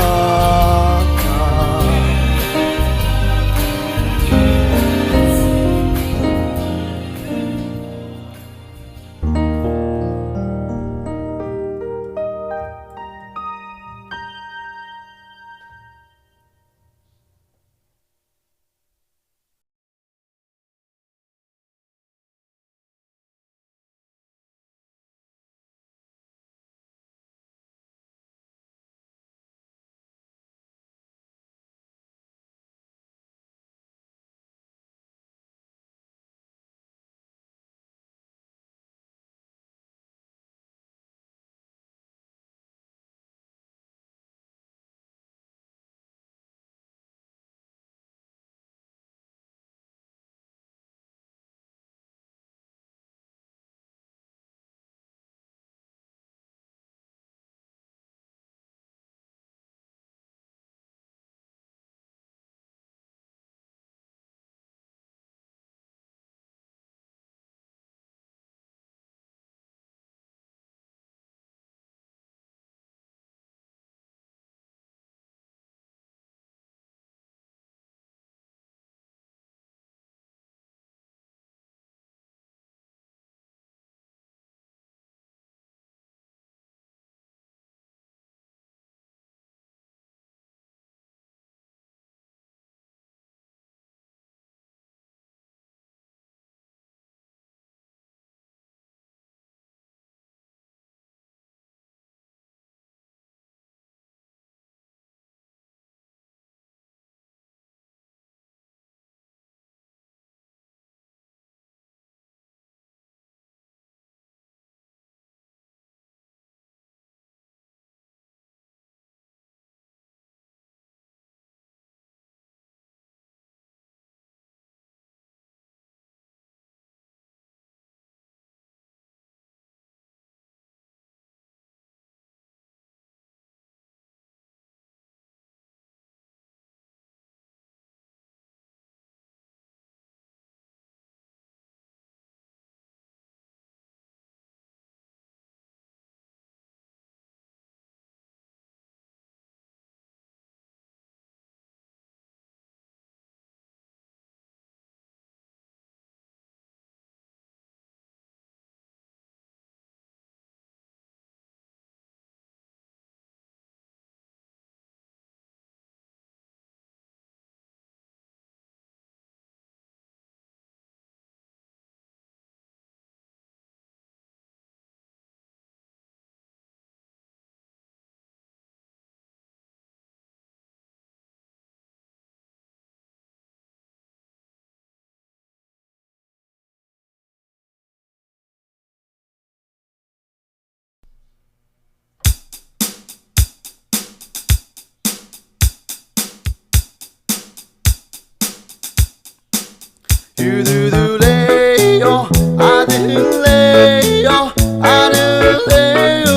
유두두레요 아들레요 아들레요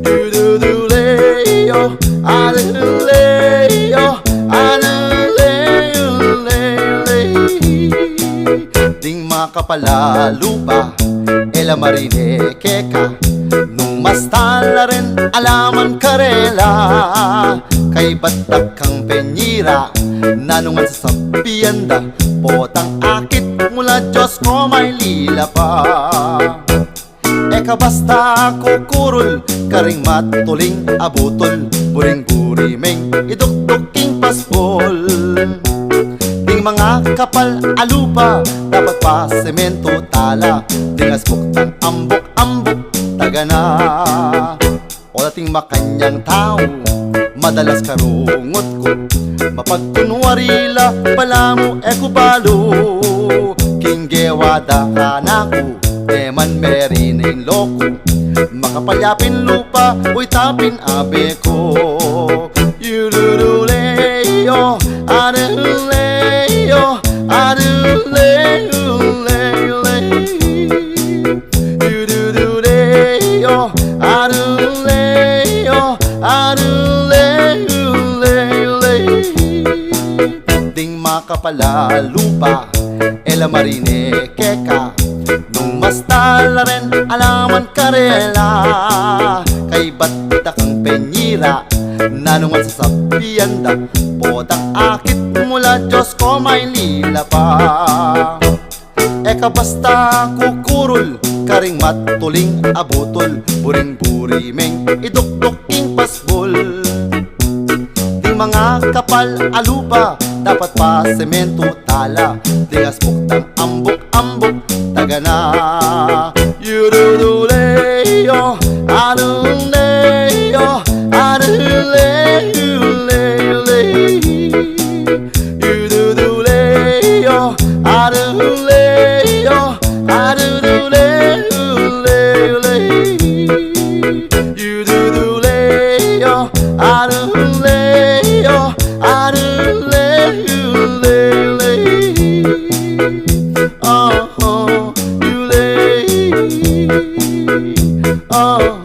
유두두레요 아들레요 아들레요 ding makapalalupa ela marine keka nung mas tala rin alaman karela kay batak kang penyira nanungan sa sabienda potang akit mula Diyos ko may lila pa eka basta kukurol karing matuling abutol buring-burimeng idukduking paspol ding mga kapal alupa dapat pa semento tala ding asbuktang ambok-ambok tagana o dating makanyang tao madalas karungot ko mapagkunwarila pala mo ekubalo kinggewada ka na ko eman merining loko makapalyapin lupa uy tapin abe ko yururuleyo aruleyo aruleyo yururuleyo aruleyo aruleyo ding makapalalupa ela marine keka nung mas tala rin alaman karela kay batak kang penyira nanungan sa sabienda potang akit mula Diyos ko may lila pa eka basta kukurol karing matuling abutol buring-burimeng idukduking pasbol ding mga kapal alupa dapat pa semento tala ding asbuktang ambok-ambok tagana yuruduleyo aruleyo aruleyo yuruduleyo aruleyo aruleyo yuruduleyo aruleyo aruleyo oh, you lay, oh.